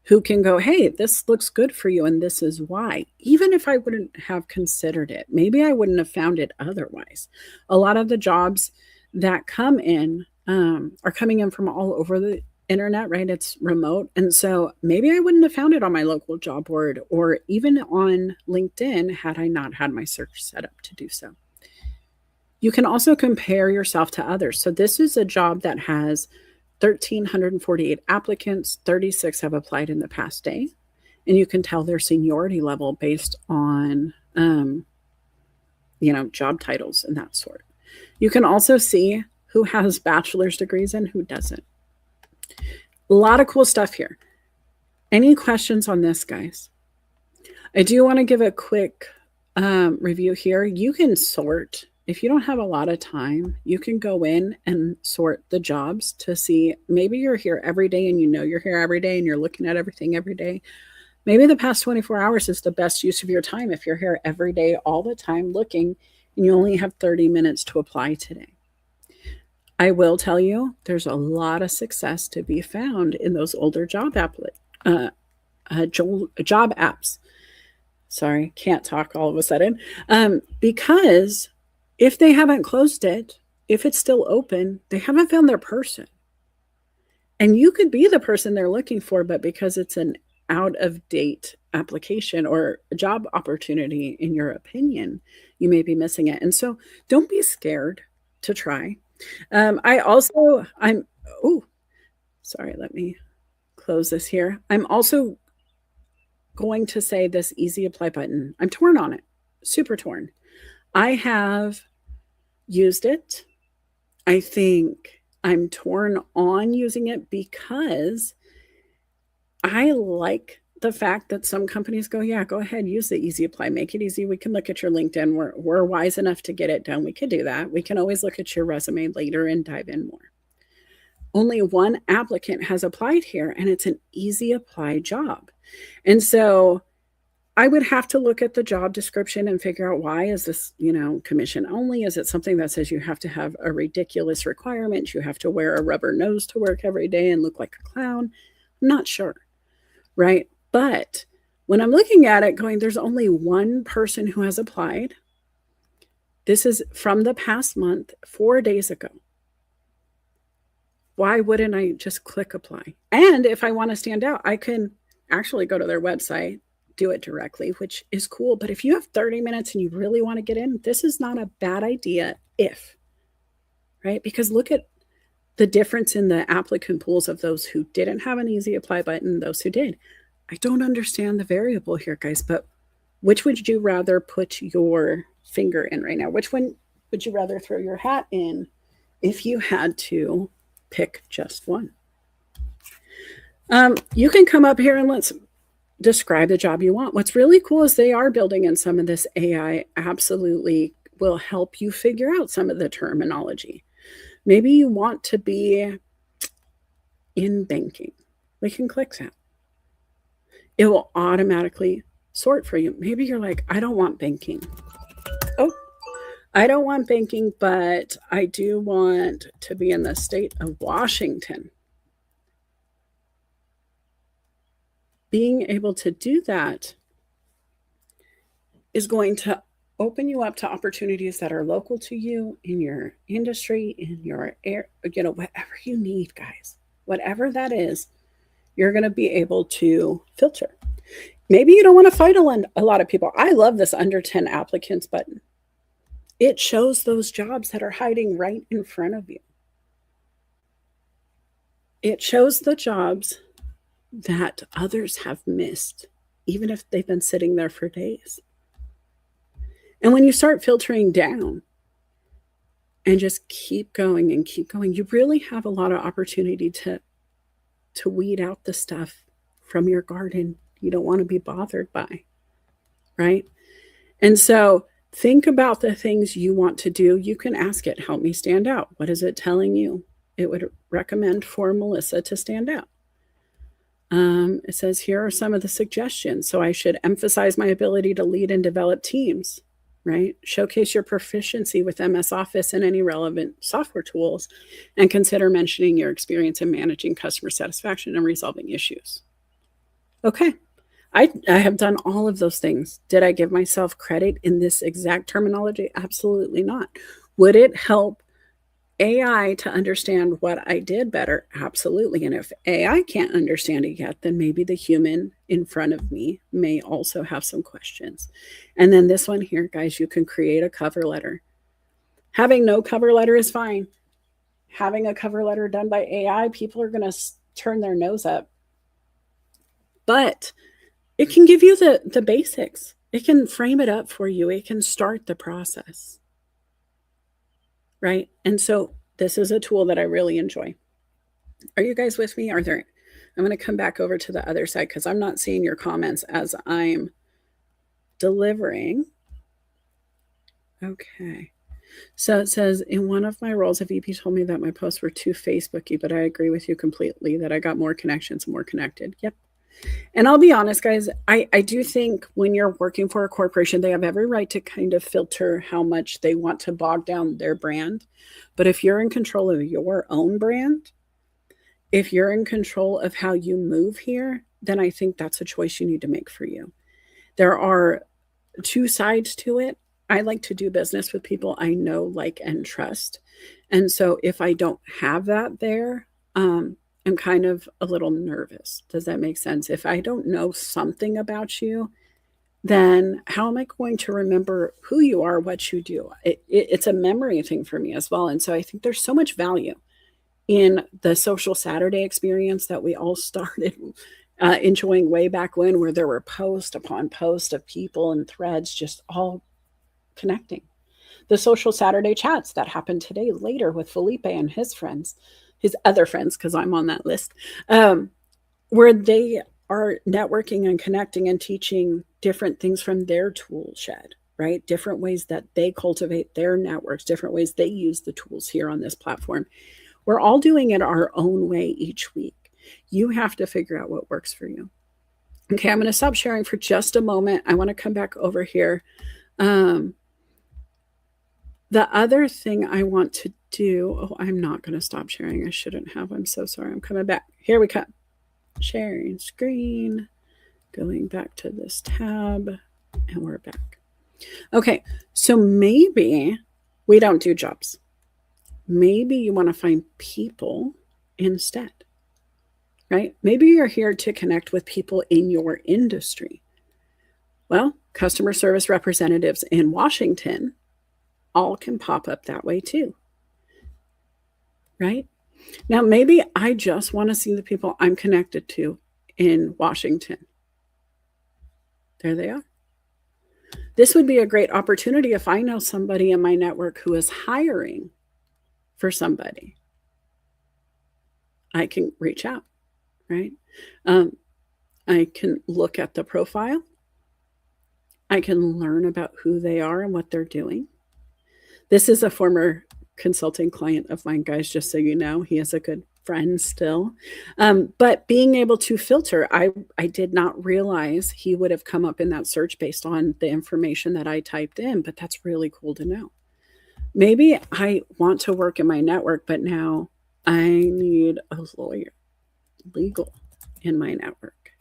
who can go, hey, this looks good for you and this is why. Even if I wouldn't have considered it, maybe I wouldn't have found it otherwise. A lot of the jobs that come in are coming in from all over the internet, right? It's remote. And so maybe I wouldn't have found it on my local job board or even on LinkedIn had I not had my search set up to do so. You can also compare yourself to others. So this is a job that has 1,348 applicants, 36 have applied in the past day. And you can tell their seniority level based on, job titles and that sort. You can also see who has bachelor's degrees and who doesn't. A lot of cool stuff here. Any questions on this, guys? I do want to give a quick review here. You can sort. If you don't have a lot of time, you can go in and sort the jobs to see, maybe you're here every day and you know you're here every day and you're looking at everything every day. Maybe the past 24 hours is the best use of your time if you're here every day, all the time looking, and you only have 30 minutes to apply today. I will tell you, there's a lot of success to be found in those older job apps. Sorry, can't talk all of a sudden. Because if they haven't closed it, if it's still open, they haven't found their person. And you could be the person they're looking for, but because it's an out of date application or a job opportunity, in your opinion, you may be missing it. And so don't be scared to try. Sorry, let me close this here. I'm also going to say this easy apply button. I'm torn on it, super torn. I have used it. I think I'm torn on using it because I like the fact that some companies go, yeah, go ahead, use the easy apply, make it easy. We can look at your LinkedIn. We're wise enough to get it done. We could do that. We can always look at your resume later and dive in more. Only one applicant has applied here, and it's an easy apply job. And so I would have to look at the job description and figure out, why is this, commission only? Is it something that says you have to have a ridiculous requirement? You have to wear a rubber nose to work every day and look like a clown? I'm not sure. Right? But when I'm looking at it going, there's only one person who has applied. This is from the past month, 4 days ago. Why wouldn't I just click apply? And if I want to stand out, I can actually go to their website, do it directly, which is cool. But if you have 30 minutes and you really want to get in, this is not a bad idea right? Because look at the difference in the applicant pools of those who didn't have an easy apply button, those who did. I don't understand the variable here, guys, but which would you rather put your finger in right now? Which one would you rather throw your hat in if you had to pick just one? You can come up here and let's describe the job you want. What's really cool is they are building in some of this AI, absolutely will help you figure out some of the terminology. Maybe you want to be in banking. We can click that. It will automatically sort for you. Maybe you're like, I don't want banking. Oh, I don't want banking, but I do want to be in the state of Washington. Being able to do that is going to open you up to opportunities that are local to you, in your industry, in your air, whatever you need, guys. Whatever that is, you're going to be able to filter. Maybe you don't want to fight a lot of people. I love this under 10 applicants button. It shows those jobs that are hiding right in front of you. It shows the jobs that others have missed, even if they've been sitting there for days. And when you start filtering down and just keep going, you really have a lot of opportunity to weed out the stuff from your garden you don't want to be bothered by, right? And so think about the things you want to do. You can ask it, help me stand out. What is it telling you? It would recommend for Melissa to stand out. It says, here are some of the suggestions. So I should emphasize my ability to lead and develop teams, right? Showcase your proficiency with MS Office and any relevant software tools, and consider mentioning your experience in managing customer satisfaction and resolving issues. Okay. I have done all of those things. Did I give myself credit in this exact terminology? Absolutely not. Would it help AI to understand what I did better? Absolutely. And if AI can't understand it yet, then maybe the human in front of me may also have some questions. And then this one here, guys, you can create a cover letter. Having no cover letter is fine. Having a cover letter done by AI, people are going to turn their nose up. But it can give you the basics. It can frame it up for you. It can start the process. Right? And so this is a tool that I really enjoy. Are you guys with me? I'm going to come back over to the other side because I'm not seeing your comments as I'm delivering. Okay. So it says, in one of my roles, a VP told me that my posts were too Facebooky, but I agree with you completely that I got more connections, more connected. Yep. And I'll be honest, guys, I do think when you're working for a corporation, they have every right to kind of filter how much they want to bog down their brand. But if you're in control of your own brand, if you're in control of how you move here, then I think that's a choice you need to make for you. There are two sides to it. I like to do business with people I know, like, and trust. And so if I don't have that there, I'm kind of a little nervous. Does that make sense? If I don't know something about you, then how am I going to remember who you are, what you do? It's a memory thing for me as well. And so I think there's so much value in the social Saturday experience that we all started enjoying way back when, where there were post upon post of people and threads just all connecting. The social Saturday chats that happened today later with Felipe and his friends, his other friends, because I'm on that list, where they are networking and connecting and teaching different things from their tool shed, right? Different ways that they cultivate their networks, different ways they use the tools here on this platform. We're all doing it our own way each week. You have to figure out what works for you. Okay, I'm going to stop sharing for just a moment. I want to come back over here. The other thing I want to do, oh, I'm not going to stop sharing. I shouldn't have. I'm so sorry. I'm coming back. Here we come. Sharing screen, going back to this tab, and we're back. Okay, so maybe we don't do jobs. Maybe you want to find people instead, right? Maybe you're here to connect with people in your industry. Well, customer service representatives in Washington all can pop up that way too, right? Now, maybe I just want to see the people I'm connected to in Washington. There they are. This would be a great opportunity if I know somebody in my network who is hiring for somebody. I can reach out, right? I can look at the profile. I can learn about who they are and what they're doing. This is a former consulting client of mine, guys, just so you know. He is a good friend still. But being able to filter, I did not realize he would have come up in that search based on the information that I typed in, but that's really cool to know. Maybe I want to work in my network, but now I need a lawyer, legal in my network.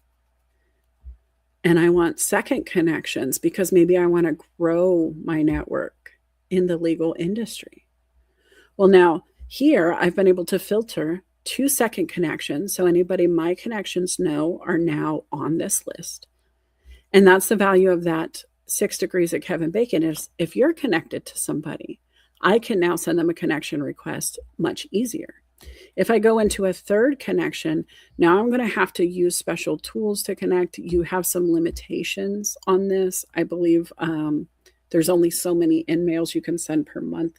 And I want second connections because maybe I want to grow my network in the legal industry. Well, now here I've been able to filter 2 second connections. So anybody my connections know are now on this list. And that's the value of that 6 degrees of Kevin Bacon is if you're connected to somebody, I can now send them a connection request much easier. If I go into a third connection, now I'm going to have to use special tools to connect. You have some limitations on this. I believe there's only so many in-mails you can send per month,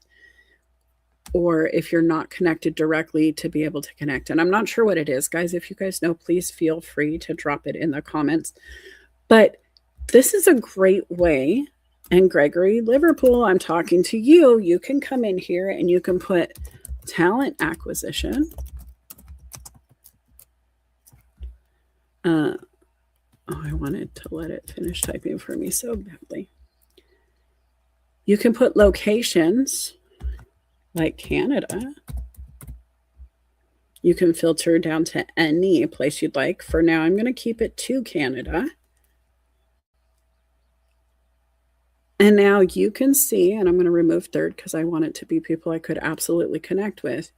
or if you're not connected directly to be able to connect. And I'm not sure what it is, guys. If you guys know, please feel free to drop it in the comments. But this is a great way. And Gregory Liverpool, I'm talking to you. You can come in here and you can put talent acquisition. Oh, I wanted to let it finish typing for me so badly. You can put locations like Canada. You can filter down to any place you'd like. For now, I'm going to keep it to Canada. And now you can see, and I'm going to remove third because I want it to be people I could absolutely connect with.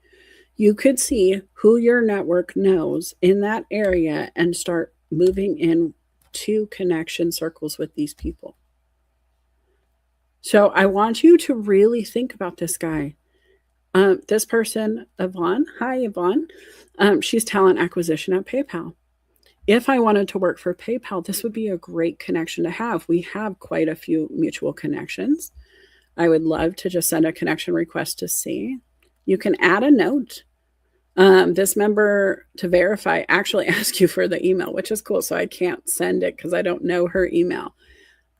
You could see who your network knows in that area and start moving in to connection circles with these people. So I want you to really think about this guy. This person, Yvonne, hi, Yvonne. She's talent acquisition at PayPal. If I wanted to work for PayPal, this would be a great connection to have. We have quite a few mutual connections. I would love to just send a connection request to see. You can add a note. This member to verify actually asks you for the email, which is cool. So I can't send it because I don't know her email.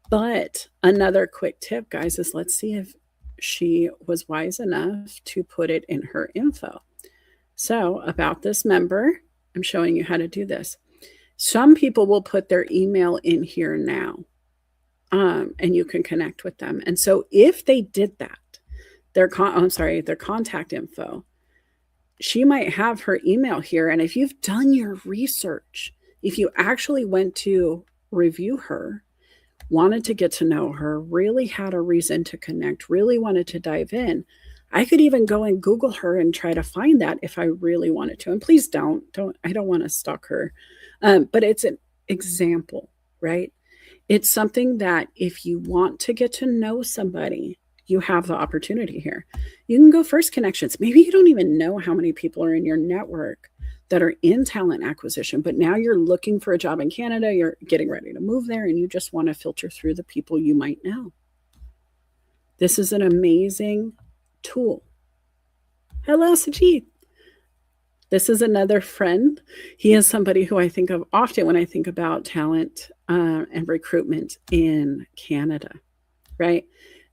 But another quick tip, guys, is let's see if she was wise enough to put it in her info. So, about this member, I'm showing you how to do this. Some people will put their email in here now, and you can connect with them. And so, if they did that, their contact info, she might have her email here. And if you've done your research, if you actually went to review her, wanted to get to know her, really had a reason to connect, really wanted to dive in, I could even go and Google her and try to find that if I really wanted to. And please don't, I don't want to stalk her. But it's an example, right? It's something that if you want to get to know somebody, you have the opportunity here. You can go first connections. Maybe you don't even know how many people are in your network that are in talent acquisition, but now you're looking for a job in Canada, you're getting ready to move there, and you just want to filter through the people you might know. This is an amazing tool. Hello, Sajid. This is another friend. He is somebody who I think of often when I think about talent and recruitment in Canada, right?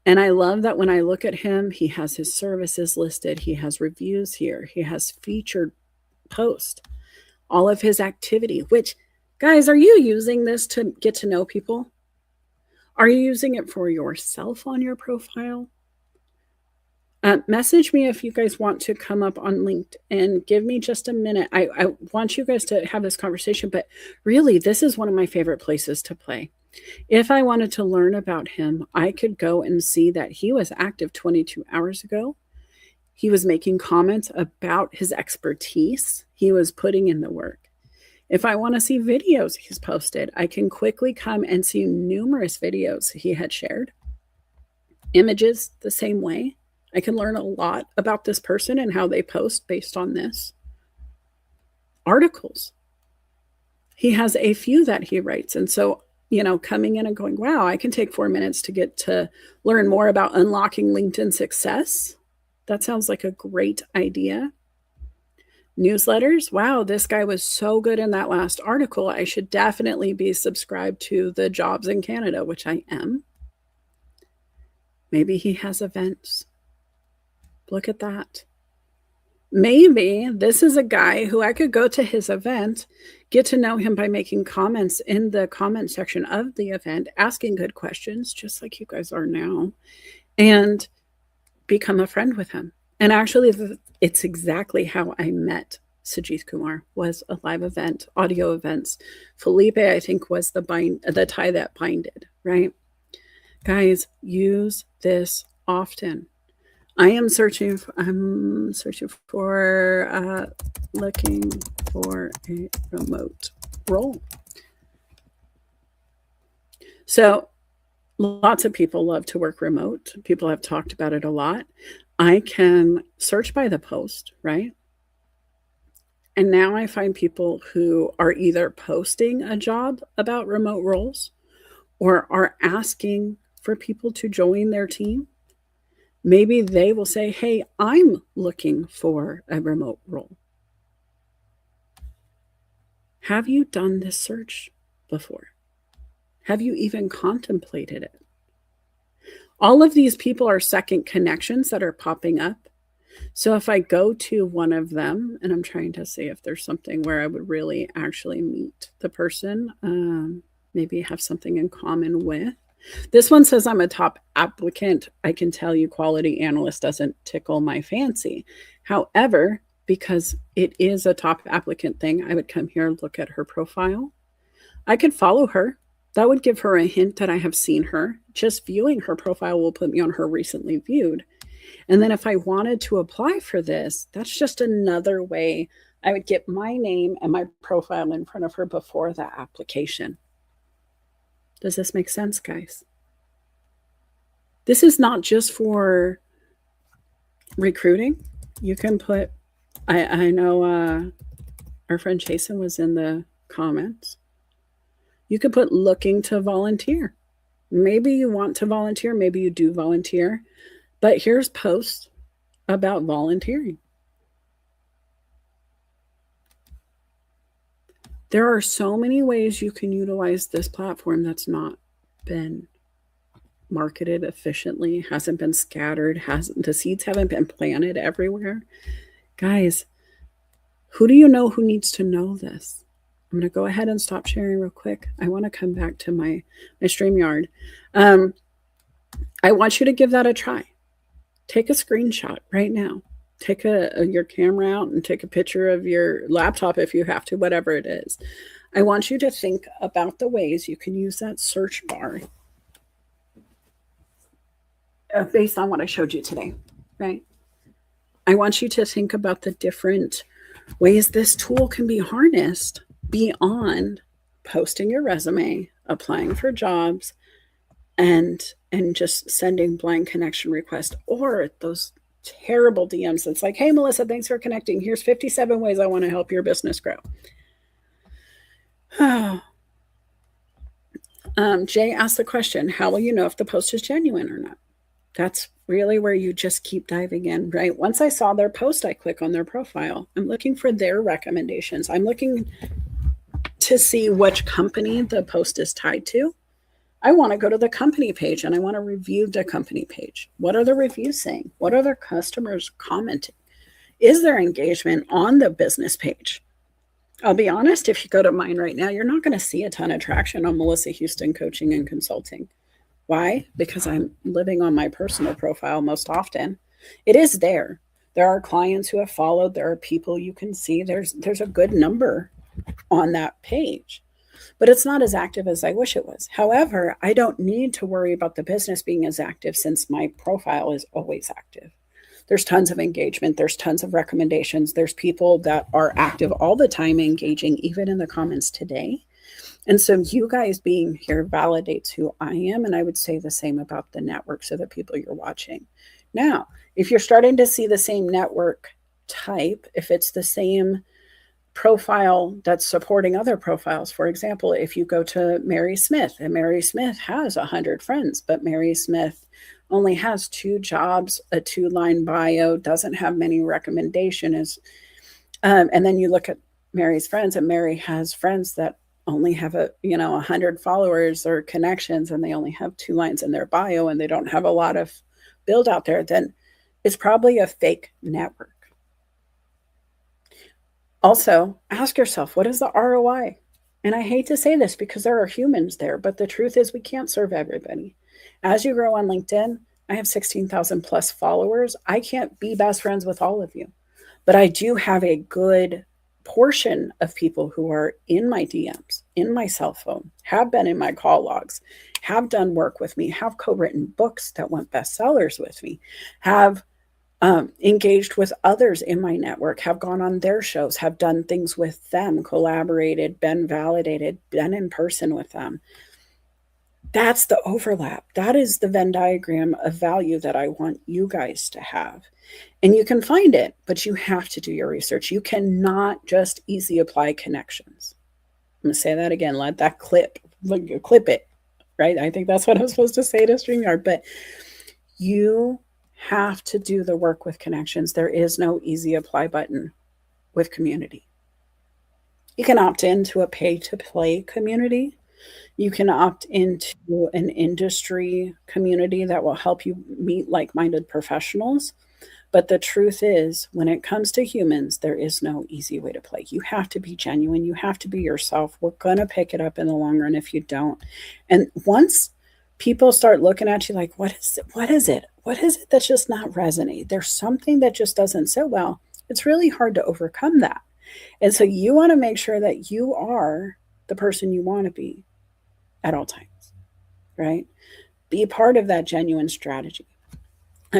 And I love that when I look at him, he has his services listed, he has reviews here, he has featured posts, all of his activity, which, guys, are you using this to get to know people? Are you using it for yourself on your profile? Message me if you guys want to come up on LinkedIn. Give me just a minute. I want you guys to have this conversation, but really, this is one of my favorite places to play. If I wanted to learn about him, I could go and see that he was active 22 hours ago. He was making comments about his expertise. He was putting in the work. If I want to see videos he's posted, I can quickly come and see numerous videos he had shared. Images, the same way. I can learn a lot about this person and how they post based on this. Articles. He has a few that he writes. And so, coming in and going, wow, I can take 4 minutes to get to learn more about unlocking LinkedIn success. That sounds like a great idea. Newsletters. Wow, this guy was so good in that last article. I should definitely be subscribed to the Jobs in Canada, which I am. Maybe he has events. Look at that. Maybe this is a guy who I could go to his event, get to know him by making comments in the comment section of the event, asking good questions, just like you guys are now, and become a friend with him. And actually, it's exactly how I met Sajith Kumar, was a live event, audio events. Felipe, I think, was the tie that binded, right? Guys, use this often. I'm searching for looking for a remote role. So lots of people love to work remote. People have talked about it a lot. I can search by the post, right? And now I find people who are either posting a job about remote roles or are asking for people to join their team. Maybe they will say, hey, I'm looking for a remote role. Have you done this search before? Have you even contemplated it? All of these people are second connections that are popping up. So if I go to one of them, and I'm trying to see if there's something where I would really actually meet the person, maybe have something in common with. This one says I'm a top applicant. I can tell you quality analyst doesn't tickle my fancy. However, because it is a top applicant thing, I would come here and look at her profile. I could follow her. That would give her a hint that I have seen her. Just viewing her profile will put me on her recently viewed. And then if I wanted to apply for this, that's just another way I would get my name and my profile in front of her before the application. Does this make sense, guys? This is not just for recruiting. You can put, I know our friend Jason was in the comments. You could put looking to volunteer. Maybe you want to volunteer, maybe you do volunteer, but here's posts about volunteering. There are so many ways you can utilize this platform that's not been marketed efficiently, hasn't been scattered, hasn't the seeds haven't been planted everywhere. Guys, who do you know who needs to know this? I'm going to go ahead and stop sharing real quick. I want to come back to my StreamYard. I want you to give that a try. Take a screenshot right now. Take your camera out and take a picture of your laptop if you have to, whatever it is. I want you to think about the ways you can use that search bar based on what I showed you today, right? I want you to think about the different ways this tool can be harnessed beyond posting your resume, applying for jobs, and just sending blank connection requests, or those terrible DMs that's like, hey, Melissa, thanks for connecting. Here's 57 ways I want to help your business grow. Jay asked the question, how will you know if the post is genuine or not? That's really where you just keep diving in, right? Once I saw their post, I click on their profile. I'm looking for their recommendations. I'm looking to see which company the post is tied to. I want to go to the company page and I want to review the company page. What are the reviews saying? What are their customers commenting? Is there engagement on the business page? I'll be honest, if you go to mine right now, you're not going to see a ton of traction on Melissa Houston Coaching and Consulting. Why? Because I'm living on my personal profile most often. It is there. There are clients who have followed. There are people you can see. There's a good number on that page, but it's not as active as I wish it was. However, I don't need to worry about the business being as active since my profile is always active. There's tons of engagement. There's tons of recommendations. There's people that are active all the time, engaging, even in the comments today. And so you guys being here validates who I am. And I would say the same about the networks of the people you're watching. Now, if you're starting to see the same network type, if it's the same profile that's supporting other profiles, for example, if you go to Mary Smith, and Mary Smith has 100 friends, but Mary Smith only has 2 jobs, a 2-line bio, doesn't have many recommendations. And then you look at Mary's friends, and Mary has friends that only have 100 followers or connections, and they only have 2 lines in their bio, and they don't have a lot of build out there, then it's probably a fake network. Also, ask yourself, what is the ROI? And I hate to say this because there are humans there, but the truth is we can't serve everybody. As you grow on LinkedIn, I have 16,000 plus followers. I can't be best friends with all of you, but I do have a good portion of people who are in my DMs, in my cell phone, have been in my call logs, have done work with me, have co-written books that went bestsellers with me, have engaged with others in my network, have gone on their shows, have done things with them, collaborated, been validated, been in person with them. That's the overlap. That is the Venn diagram of value that I want you guys to have. And you can find it, but you have to do your research. You cannot just easy apply connections. I'm going to say that again. Let that clip it, right? I think that's what I'm supposed to say to StreamYard, but you have to do the work with connections. There is no easy apply button with community. You can opt into a pay to play community. You can opt into an industry community that will help you meet like-minded professionals. But the truth is, when it comes to humans, there is no easy way to play. You have to be genuine. You have to be yourself. We're going to pick it up in the long run if you don't. And once people start looking at you like, what is it? What is it? What is it that's just not resonate? There's something that just doesn't sit well. It's really hard to overcome that. And so you want to make sure that you are the person you want to be at all times, right? Be part of that genuine strategy.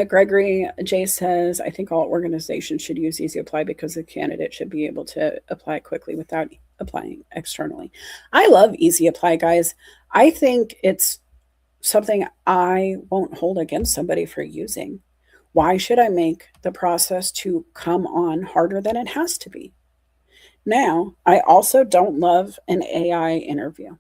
Gregory J says, I think all organizations should use Easy Apply because the candidate should be able to apply quickly without applying externally. I love Easy Apply, guys. I think it's something I won't hold against somebody for using. Why should I make the process to come on harder than it has to be? Now, I also don't love an AI interview.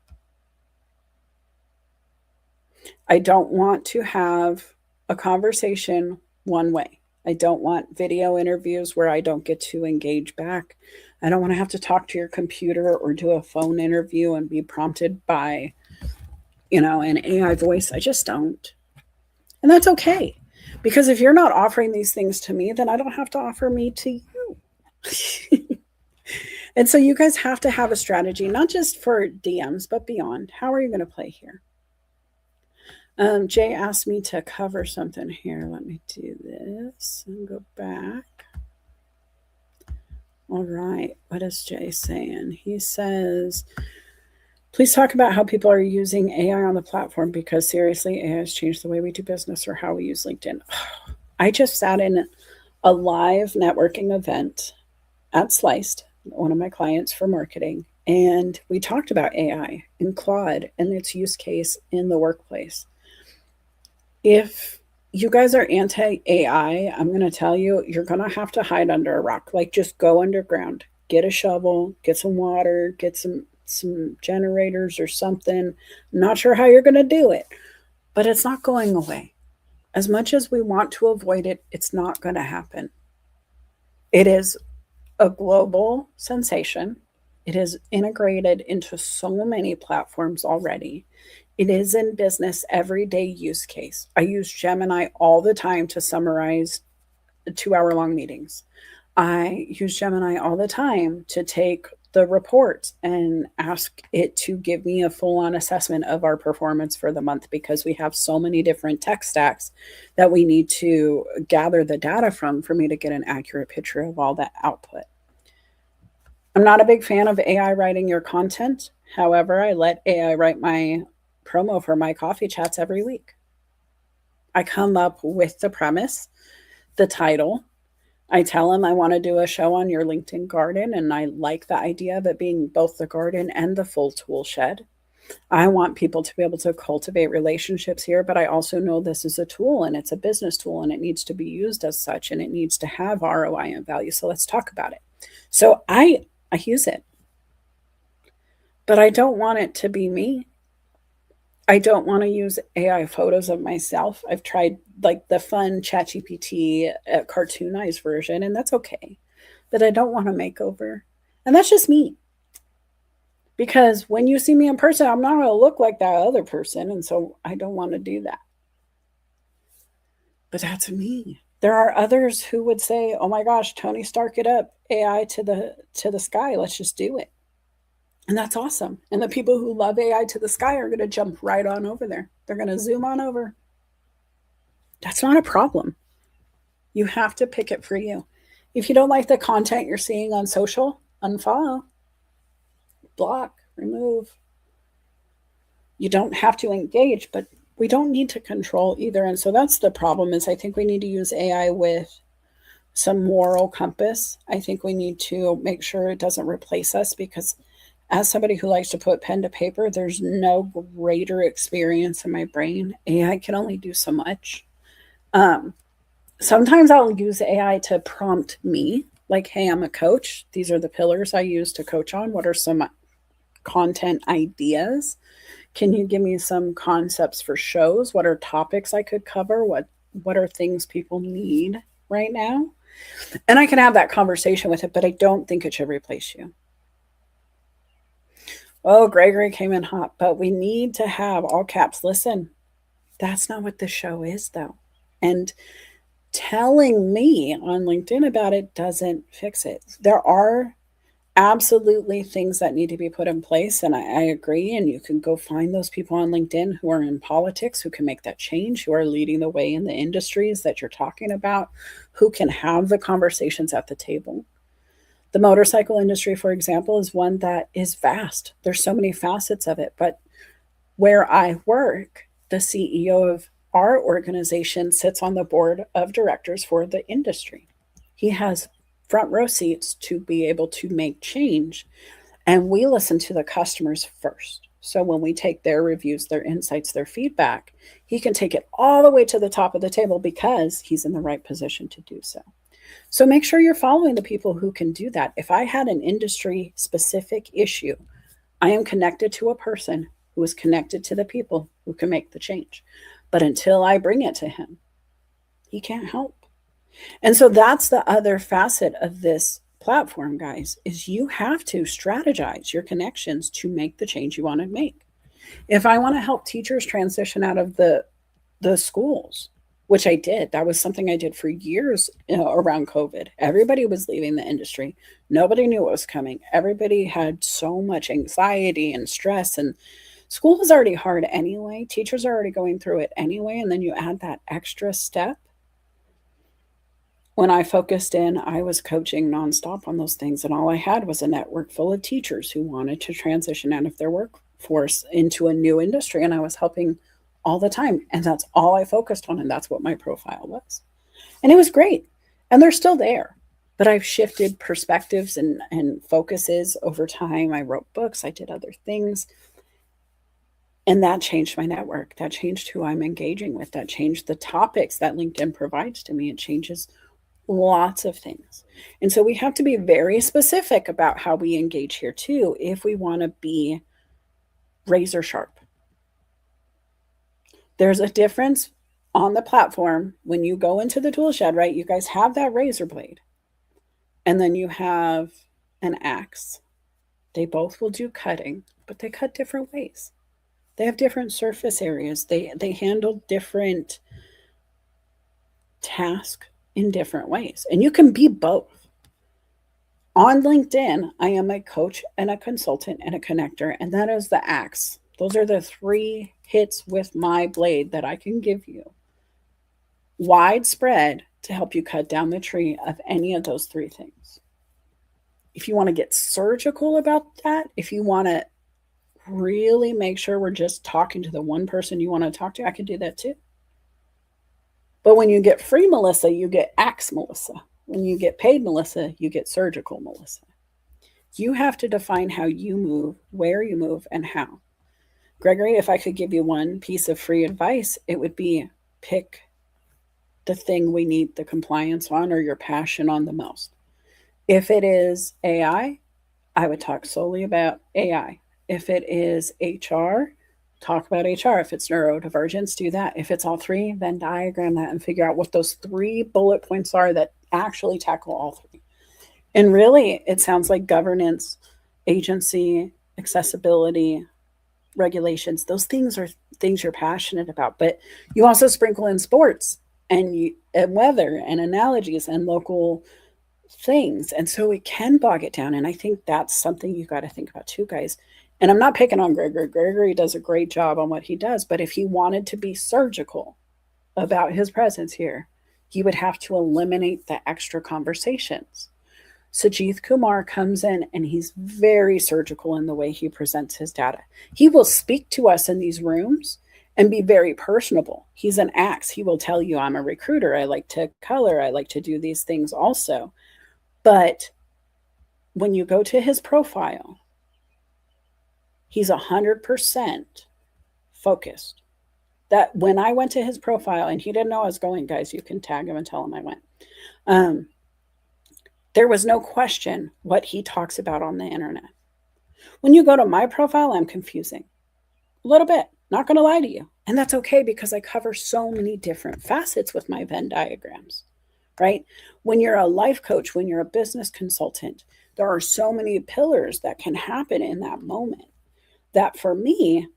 I don't want to have a conversation one way. I don't want video interviews where I don't get to engage back. I don't want to have to talk to your computer or do a phone interview and be prompted by, an AI voice. I just don't. And that's okay. Because if you're not offering these things to me, then I don't have to offer me to you. And so you guys have to have a strategy, not just for DMs, but beyond. How are you going to play here? Jay asked me to cover something here. Let me do this and go back. All right. What is Jay saying? He says, please talk about how people are using AI on the platform because seriously, AI has changed the way we do business or how we use LinkedIn. I just sat in a live networking event at Sliced, one of my clients for marketing, and we talked about AI and Claude and its use case in the workplace. If you guys are anti AI, I'm going to tell you, you're going to have to hide under a rock. Like, just go underground, get a shovel, get some water, get some generators or something. I'm not sure how you're going to do it, but it's not going away. As much as we want to avoid it, it's not going to happen. It is a global sensation. It is integrated into so many platforms already. It is in business everyday use case. I use Gemini all the time to summarize 2 hour long meetings. I use Gemini all the time to take the reports and ask it to give me a full on assessment of our performance for the month because we have so many different tech stacks that we need to gather the data from for me to get an accurate picture of all that output. I'm not a big fan of AI writing your content. However, I let AI write my promo for my coffee chats every week. I come up with the premise, the title. I tell them I want to do a show on your LinkedIn garden, and I like the idea of it being both the garden and the full tool shed. I want people to be able to cultivate relationships here, but I also know this is a tool and it's a business tool and it needs to be used as such and it needs to have ROI and value. So let's talk about it. So I use it, but I don't want it to be me. I don't want to use AI photos of myself. I've tried like the fun ChatGPT cartoonized version, and that's okay. But I don't want a makeover. And that's just me. Because when you see me in person, I'm not going to look like that other person. And so I don't want to do that. But that's me. There are others who would say, oh my gosh, Tony Stark it up, AI to the sky. Let's just do it. And that's awesome. And the people who love AI to the sky are going to jump right on over there. They're going to zoom on over. That's not a problem. You have to pick it for you. If you don't like the content you're seeing on social, unfollow, block, remove. You don't have to engage, but we don't need to control either. And so that's the problem is I think we need to use AI with some moral compass. I think we need to make sure it doesn't replace us because as somebody who likes to put pen to paper, there's no greater experience in my brain. AI can only do so much. Sometimes I'll use AI to prompt me, like, hey, I'm a coach. These are the pillars I use to coach on. What are some content ideas? Can you give me some concepts for shows? What are topics I could cover? What are things people need right now? And I can have that conversation with it, but I don't think it should replace you. Oh, Gregory came in hot, but we need to have all caps. Listen, that's not what the show is, though. And telling me on LinkedIn about it doesn't fix it. There are absolutely things that need to be put in place. And I agree. And you can go find those people on LinkedIn who are in politics, who can make that change, who are leading the way in the industries that you're talking about, who can have the conversations at the table. The motorcycle industry, for example, is one that is vast. There's so many facets of it. But where I work, the CEO of our organization sits on the board of directors for the industry. He has front row seats to be able to make change. And we listen to the customers first. So when we take their reviews, their insights, their feedback, he can take it all the way to the top of the table because he's in the right position to do so. So make sure you're following the people who can do that. If I had an industry specific issue, I am connected to a person who is connected to the people who can make the change. But until I bring it to him, he can't help. And so that's the other facet of this platform, guys, is you have to strategize your connections to make the change you want to make. If I want to help teachers transition out of the schools, which I did, that was something I did for years, around COVID. Everybody was leaving the industry. Nobody knew what was coming. Everybody had so much anxiety and stress, and school was already hard anyway. Teachers are already going through it anyway, and then you add that extra step. When I focused in, I was coaching nonstop on those things, and all I had was a network full of teachers who wanted to transition out of their workforce into a new industry, and I was helping all the time, and that's all I focused on, and that's what my profile was. And it was great, and they're still there. But I've shifted perspectives and focuses over time. I wrote books, I did other things, and that changed my network. That changed who I'm engaging with. That changed the topics that LinkedIn provides to me. It changes lots of things. And so we have to be very specific about how we engage here too if we want to be razor sharp. There's a difference on the platform when you go into the tool shed, right? You guys have that razor blade, and then you have an axe. They both will do cutting, but they cut different ways. They have different surface areas. They handle different tasks in different ways. And you can be both. On LinkedIn, I am a coach and a consultant and a connector, and that is the axe. Those are the 3 hits with my blade that I can give you. Widespread to help you cut down the tree of any of those 3 things. If you want to get surgical about that, if you want to really make sure we're just talking to the one person you want to talk to, I can do that too. But when you get free Melissa, you get axe Melissa. When you get paid Melissa, you get surgical Melissa. You have to define how you move, where you move, and how. Gregory, if I could give you one piece of free advice, it would be pick the thing we need the compliance on or your passion on the most. If it is AI, I would talk solely about AI. If it is HR, talk about HR. If it's neurodivergence, do that. If it's all 3, then diagram that and figure out what those 3 bullet points are that actually tackle all 3. And really, it sounds like governance, agency, accessibility, regulations. Those things are things you're passionate about. But you also sprinkle in sports and weather and analogies and local things. And so it can bog it down. And I think that's something you got to think about too, guys. And I'm not picking on Gregory. Gregory does a great job on what he does. But if he wanted to be surgical about his presence here, he would have to eliminate the extra conversations. Sajith Kumar comes in and he's very surgical in the way he presents his data. He will speak to us in these rooms and be very personable. He's an axe. He will tell you, I'm a recruiter. I like to color. I like to do these things also. But when you go to his profile, he's 100% focused. That when I went to his profile and he didn't know I was going, guys, you can tag him and tell him I went. There was no question what he talks about on the internet. When you go to my profile, I'm confusing a little bit, not going to lie to you. And that's okay because I cover so many different facets with my Venn diagrams, right? When you're a life coach, when you're a business consultant, there are so many pillars that can happen in that moment that for me,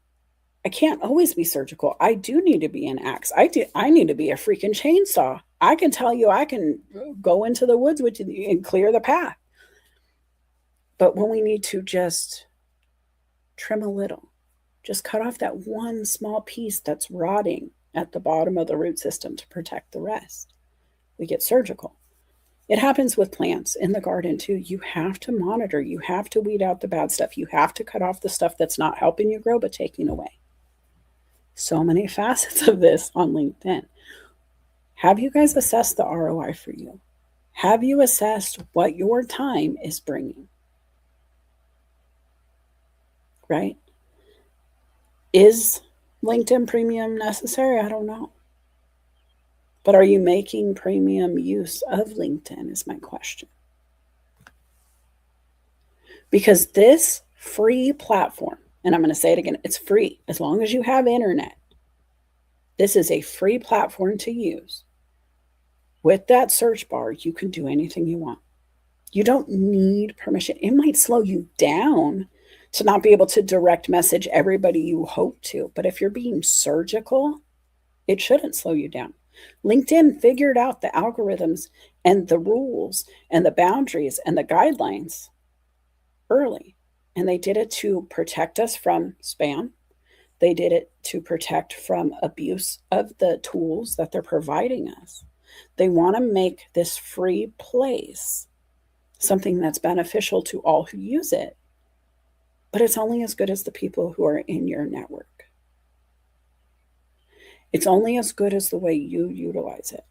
I can't always be surgical. I do need to be an axe. I need to be a freaking chainsaw. I can tell you I can go into the woods with you and clear the path. But when we need to just trim a little, just cut off that one small piece that's rotting at the bottom of the root system to protect the rest, we get surgical. It happens with plants in the garden too. You have to monitor. You have to weed out the bad stuff. You have to cut off the stuff that's not helping you grow, but taking away. So many facets of this on LinkedIn. Have you guys assessed the ROI for you? Have you assessed what your time is bringing? Right? Is LinkedIn Premium necessary? I don't know. But are you making premium use of LinkedIn is my question. Because this free platform, and I'm going to say it again, it's free as long as you have internet. This is a free platform to use. With that search bar, you can do anything you want. You don't need permission. It might slow you down to not be able to direct message everybody you hope to, but if you're being surgical, it shouldn't slow you down. LinkedIn figured out the algorithms and the rules and the boundaries and the guidelines early. And they did it to protect us from spam. They did it to protect from abuse of the tools that they're providing us. They want to make this free place something that's beneficial to all who use it. But it's only as good as the people who are in your network. It's only as good as the way you utilize it.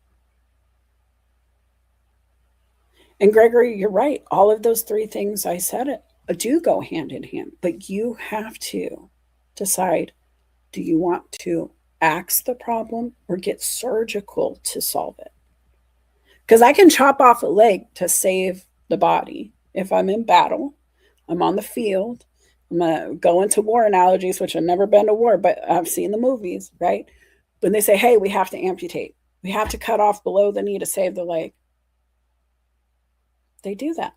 And Gregory, you're right. All of those three things I said do go hand in hand, but you have to decide, do you want to axe the problem or get surgical to solve it? Because I can chop off a leg to save the body. If I'm in battle, I'm on the field, I'm going to go into war analogies, which I've never been to war, but I've seen the movies, right? When they say, hey, we have to amputate, we have to cut off below the knee to save the leg. They do that.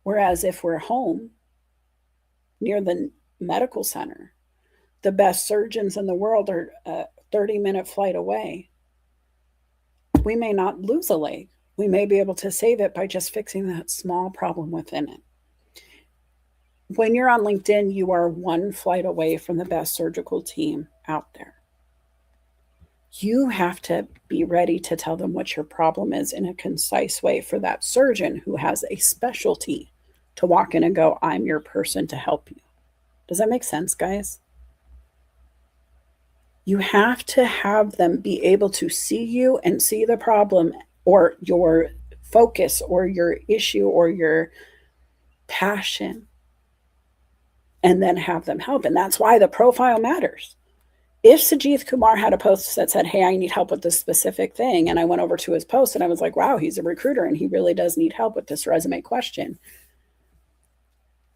Whereas if we're home near the medical center, the best surgeons in the world are a 30-minute flight away. We may not lose a leg. We may be able to save it by just fixing that small problem within it. When you're on LinkedIn, you are one flight away from the best surgical team out there. You have to be ready to tell them what your problem is in a concise way for that surgeon who has a specialty to walk in and go, I'm your person to help you. Does that make sense, guys? You have to have them be able to see you and see the problem or your focus or your issue or your passion, and then have them help. And that's why the profile matters. If Sajith Kumar had a post that said, hey, I need help with this specific thing, and I went over to his post and I was like, wow, he's a recruiter and he really does need help with this resume question.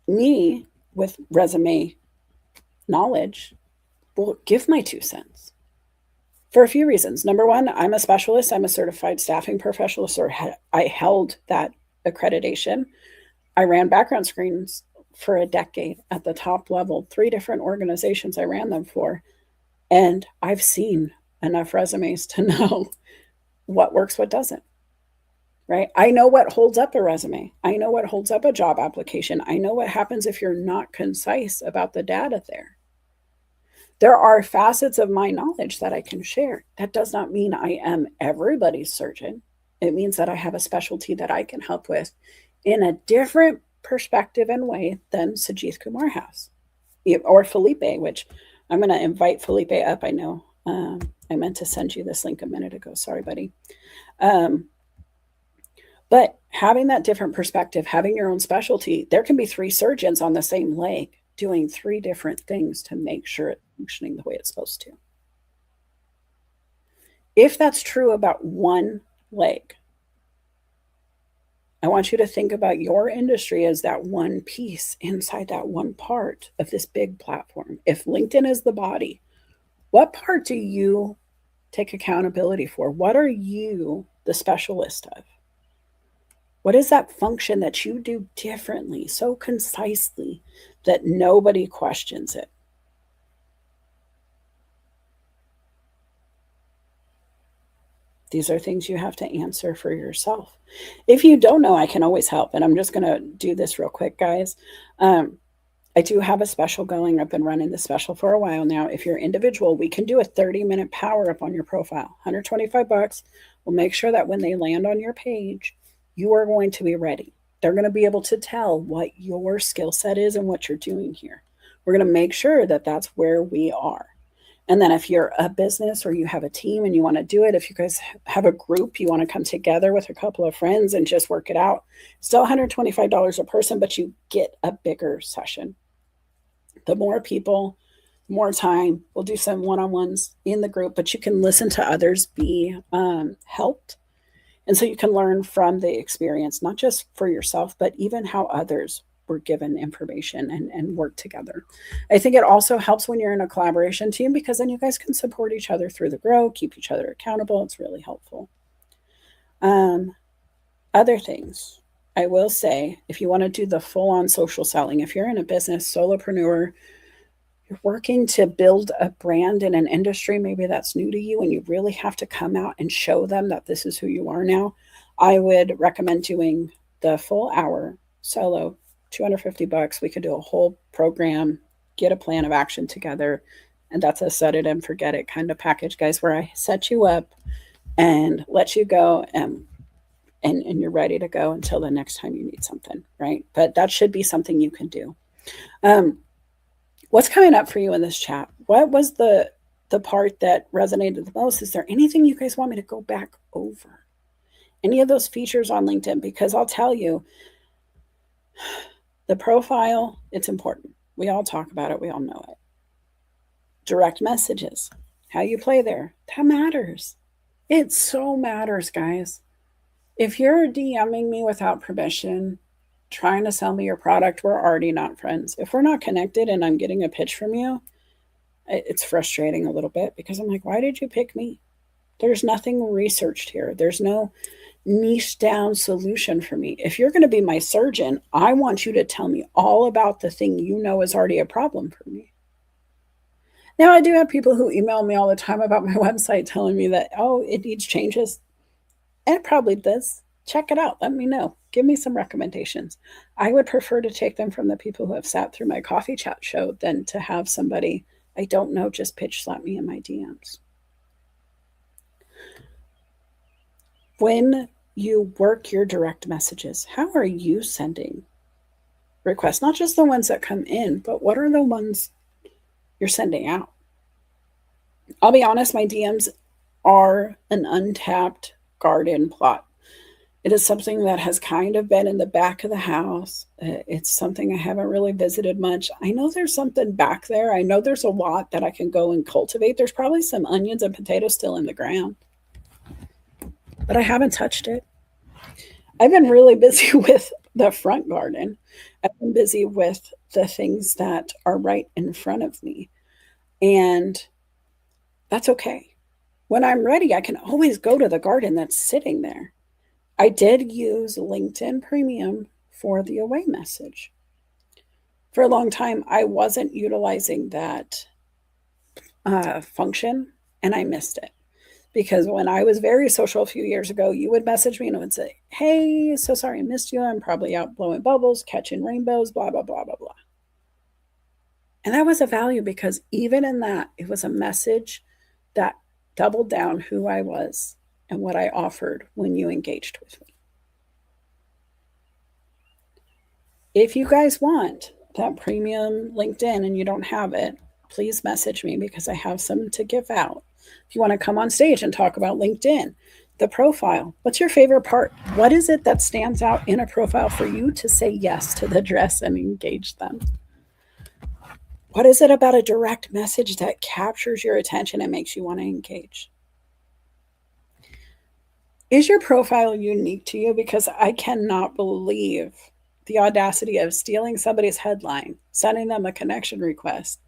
Me, with resume knowledge, will give my 2 cents for a few reasons. Number one, I'm a specialist. I'm a certified staffing professional, so I held that accreditation. I ran background screens for a decade at the top level, 3 different organizations I ran them for. And I've seen enough resumes to know what works, what doesn't, right? I know what holds up a resume. I know what holds up a job application. I know what happens if you're not concise about the data there. There are facets of my knowledge that I can share. That does not mean I am everybody's surgeon. It means that I have a specialty that I can help with in a different perspective and way than Sajith Kumar has, or Felipe, which I'm going to invite Felipe up. I know I meant to send you this link a minute ago. Sorry, buddy. But having that different perspective, having your own specialty, there can be 3 surgeons on the same leg doing 3 different things to make sure it's functioning the way it's supposed to. If that's true about one leg, I want you to think about your industry as that one piece inside that one part of this big platform. If LinkedIn is the body, what part do you take accountability for? What are you the specialist of? What is that function that you do differently, so concisely that nobody questions it? These are things you have to answer for yourself. If you don't know, I can always help. And I'm just going to do this real quick, guys. I do have a special going. I've been running the special for a while now. If you're individual, we can do a 30-minute power up on your profile, $125. We'll make sure that when they land on your page, you are going to be ready. They're going to be able to tell what your skill set is and what you're doing here. We're going to make sure that that's where we are. And then if you're a business or you have a team and you want to do it, if you guys have a group, you want to come together with a couple of friends and just work it out, still $125 a person, but you get a bigger session. The more people, more time. We'll do some one-on-ones in the group, but you can listen to others be helped. And so you can learn from the experience, not just for yourself, but even how others were given information and work together. I think it also helps when you're in a collaboration team because then you guys can support each other through the grow, keep each other accountable. It's really helpful. Other things I will say, if you want to do the full on social selling, if you're in a business, solopreneur, you're working to build a brand in an industry, maybe that's new to you, and you really have to come out and show them that this is who you are now, I would recommend doing the full hour solo, $250. We could do a whole program, get a plan of action together. And that's a set it and forget it kind of package, guys, where I set you up and let you go and you're ready to go until the next time you need something, right? But that should be something you can do. What's coming up for you in this chat? What was the part that resonated the most? Is there anything you guys want me to go back over? Any of those features on LinkedIn? Because I'll tell you, the profile, it's important. We all talk about it. We all know it. Direct messages, how you play there, that matters. It so matters, guys. If you're DMing me without permission, trying to sell me your product, we're already not friends. If we're not connected and I'm getting a pitch from you, it's frustrating a little bit because I'm like, why did you pick me? There's nothing researched here. There's no niche down solution for me. If you're going to be my surgeon, I want you to tell me all about the thing you know is already a problem for me. Now, I do have people who email me all the time about my website telling me that, oh, it needs changes. And it probably does. Check it out. Let me know. Give me some recommendations. I would prefer to take them from the people who have sat through my coffee chat show than to have somebody I don't know just pitch slap me in my DMs. When you work your direct messages, how are you sending requests? Not just the ones that come in, but what are the ones you're sending out? I'll be honest, my DMs are an untapped garden plot. It is something that has kind of been in the back of the house. It's something I haven't really visited much. I know there's something back there. I know there's a lot that I can go and cultivate. There's probably some onions and potatoes still in the ground, but I haven't touched it. I've been really busy with the front garden. I've been busy with the things that are right in front of me. And that's okay. When I'm ready, I can always go to the garden that's sitting there. I did use LinkedIn Premium for the away message. For a long time, I wasn't utilizing that function, and I missed it. Because when I was very social a few years ago, you would message me and it would say, hey, so sorry I missed you. I'm probably out blowing bubbles, catching rainbows, blah, blah, blah, blah, blah. And that was a value because even in that, it was a message that doubled down who I was and what I offered when you engaged with me. If you guys want that premium LinkedIn and you don't have it, please message me because I have some to give out. If you want to come on stage and talk about LinkedIn, the profile, what's your favorite part? What is it that stands out in a profile for you to say yes to the dress and engage them? What is it about a direct message that captures your attention and makes you want to engage? Is your profile unique to you? Because I cannot believe the audacity of stealing somebody's headline, sending them a connection request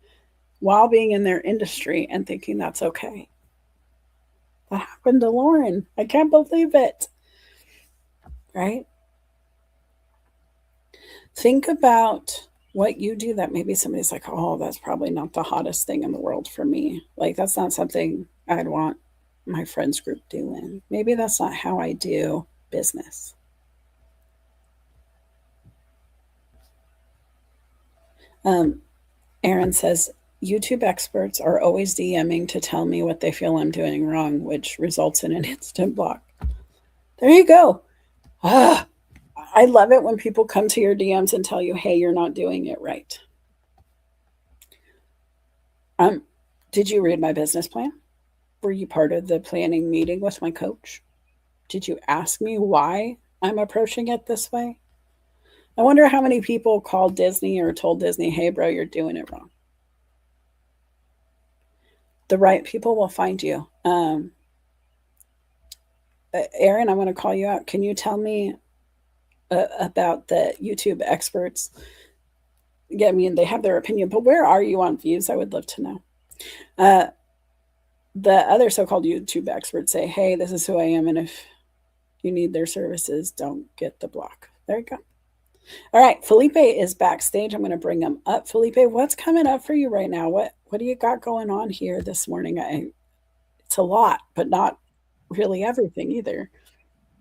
while being in their industry and thinking that's okay. That happened to Lauren. I can't believe it. Right? Think about what you do that maybe somebody's like, oh, that's probably not the hottest thing in the world for me. Like, that's not something I'd want my friends group doing. Maybe that's not how I do business. Aaron says, YouTube experts are always DMing to tell me what they feel I'm doing wrong, which results in an instant block. There you go. I love it when people come to your DMs and tell you, hey, you're not doing it right. Did you read my business plan? Were you part of the planning meeting with my coach? Did you ask me why I'm approaching it this way? I wonder how many people called Disney or told Disney, hey, bro, you're doing it wrong. the right people will find you. Aaron, I'm going to call you out. Can you tell me about the YouTube experts? Yeah, I mean, they have their opinion, but where are you on views? I would love to know. Uh, the other so-called YouTube experts say, "Hey, this is who I am, and if you need their services, don't get the block." There you go. All right, Felipe is backstage. I'm going to bring him up. Felipe, what's coming up for you right now? What do you got going on here this morning? It's a lot, but not really everything either.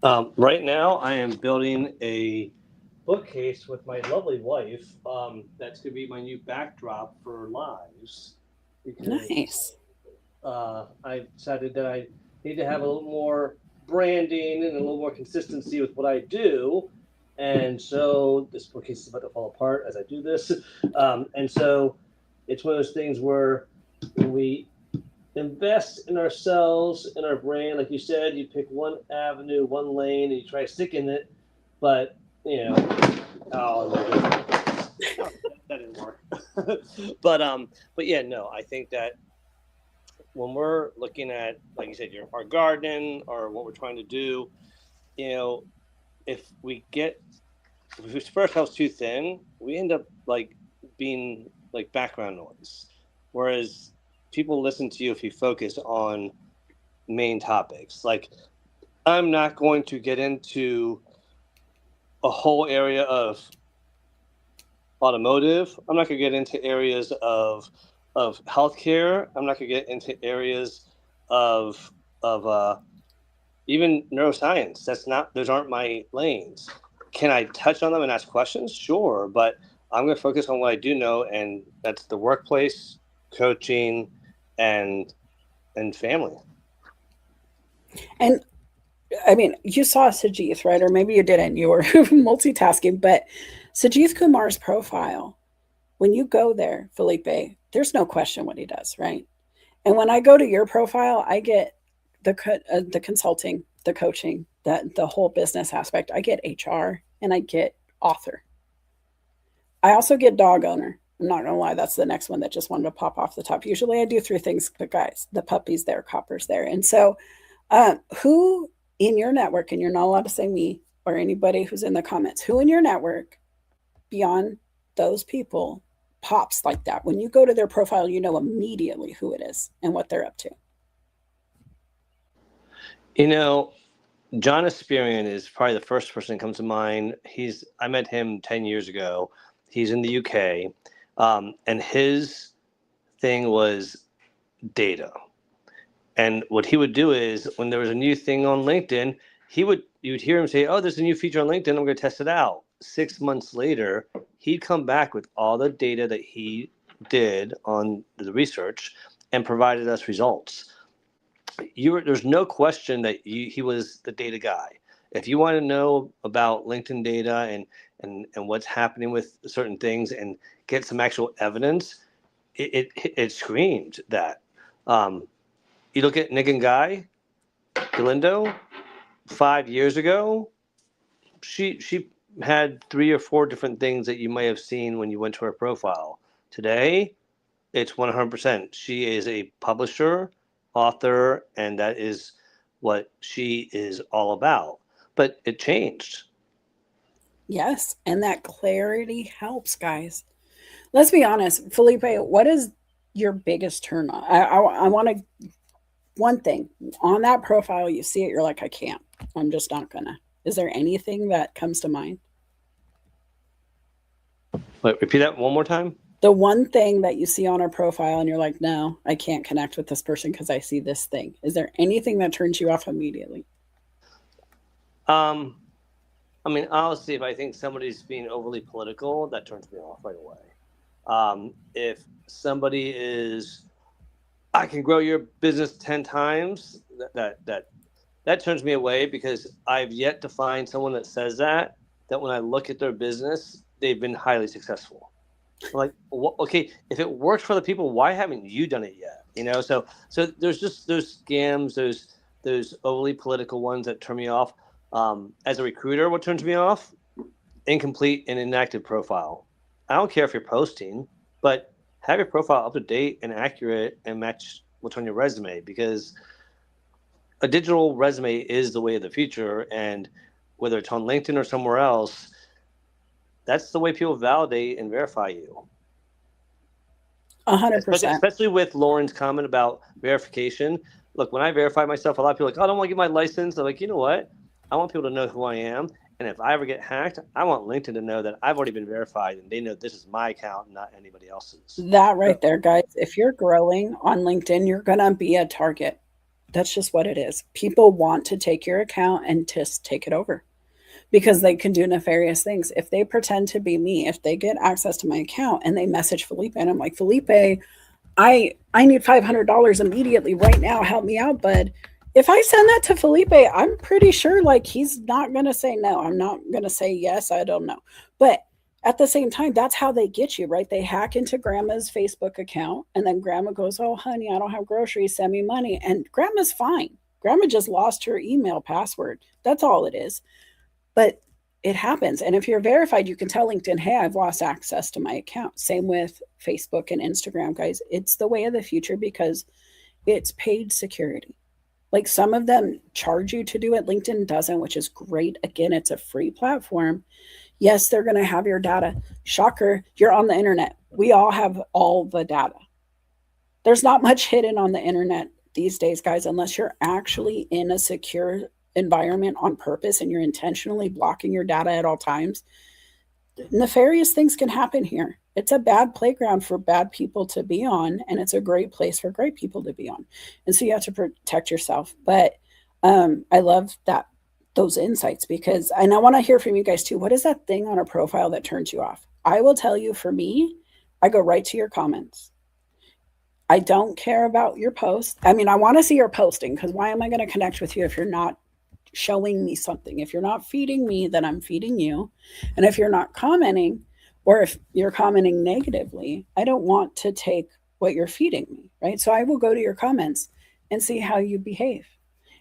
Right now, I am building a bookcase with my lovely wife. That's going to be my new backdrop for lives because Nice. I decided that I need to have a little more branding and a little more consistency with what I do. And so this bookcase is about to fall apart as I do this. And so it's one of those things where we invest in ourselves, in our brand. Like you said, you pick one avenue, one lane, and you try to stick in it. But you know, oh, that didn't work. But yeah, no, I think that when we're looking at, like you said, our garden or what we're trying to do, you know, if we get if we spread ourselves too thin, we end up like being like background noise. Whereas people listen to you if you focus on main topics. Like, I'm not going to get into a whole area of automotive. I'm not going to get into areas of healthcare. I'm not going to get into areas of even neuroscience. That's not; those aren't my lanes. Can I touch on them and ask questions? Sure, but I'm going to focus on what I do know, and that's the workplace, coaching, and and family. And I mean, you saw Sajith, right? Or maybe you didn't. You were multitasking. But Sajith Kumar's profile, when you go there, Felipe, there's no question what he does, right? And when I go to your profile, I get the consulting, the coaching, the whole business aspect. I get HR and I get author. I also get dog owner. I'm not gonna lie, that's the next one that just wanted to pop off the top. Usually I do three things, but guys, the puppy's there, Copper's there. And so who in your network, and you're not allowed to say me or anybody who's in the comments, who in your network beyond those people pops like that? When you go to their profile, you know immediately who it is and what they're up to. You know, John Asperian is probably the first person that comes to mind. I met him 10 years ago. He's in the UK, and his thing was data. And what he would do is when there was a new thing on LinkedIn, you would hear him say, "Oh, there's a new feature on LinkedIn. I'm going to test it out." 6 months later, he'd come back with all the data that he did on the research and provided us results. There's no question that he was the data guy. If you want to know about LinkedIn data and what's happening with certain things and get some actual evidence, it screamed that. Um, you look at Nick and Guy Galindo 5 years ago. She had three or four different things that you may have seen when you went to her profile. Today, it's 100%. She is a publisher, author, and that is what she is all about. But it changed. Yes, and that clarity helps, guys. Let's be honest, Felipe, what is your biggest turn on? I want to, one thing on that profile, you see it, you're like, I can't. I'm just not gonna. Is there anything that comes to mind? Wait, repeat that one more time. The one thing that you see on our profile and you're like, no, I can't connect with this person because I see this thing. Is there anything that turns you off immediately? Um, I mean, honestly, if I think somebody's being overly political, that turns me off right away. If somebody is, I can grow your business 10 times, that turns me away because I've yet to find someone that says that when I look at their business, they've been highly successful. I'm like, okay, if it works for the people, why haven't you done it yet? So there's just those scams, those overly political ones that turn me off. As a recruiter, what turns me off? Incomplete and inactive profile. I don't care if you're posting, but have your profile up to date and accurate and what's on your resume, because a digital resume is the way of the future. And whether it's on LinkedIn or somewhere else, that's the way people validate and verify you. 100%. Especially with Lauren's comment about verification. Look, when I verify myself, a lot of people are like, oh, I don't want to get my license. I'm like, you know what? I want people to know who I am. And if I ever get hacked, I want LinkedIn to know that I've already been verified and they know this is my account, not anybody else's. That right there, guys. If you're growing on LinkedIn, you're going to be a target. That's just what it is. People want to take your account and just take it over because they can do nefarious things. If they pretend to be me, if they get access to my account and they message Felipe and I'm like, Felipe, I need $500 immediately right now. Help me out, bud. If I send that to Felipe, I'm pretty sure like he's not going to say no. I'm not going to say yes. I don't know. But at the same time, that's how they get you, right? They hack into grandma's Facebook account and then grandma goes, oh, honey, I don't have groceries. Send me money. And grandma's fine. Grandma just lost her email password. That's all it is. But it happens. And if you're verified, you can tell LinkedIn, hey, I've lost access to my account. Same with Facebook and Instagram, guys. It's the way of the future because it's paid security. Like some of them charge you to do it. LinkedIn doesn't, which is great. Again, it's a free platform. Yes, they're going to have your data. Shocker, you're on the internet. We all have all the data. There's not much hidden on the internet these days, guys, unless you're actually in a secure environment on purpose and you're intentionally blocking your data at all times. Nefarious things can happen here. It's a bad playground for bad people to be on, and it's a great place for great people to be on. And so you have to protect yourself. But I love those insights because, and I want to hear from you guys too. What is that thing on a profile that turns you off? I will tell you, for me, I go right to your comments. I don't care about your post. I mean, I want to see your posting because why am I going to connect with you if you're not showing me something? If you're not feeding me, then I'm feeding you. And if you're not commenting, or if you're commenting negatively, I don't want to take what you're feeding me, right? So I will go to your comments and see how you behave.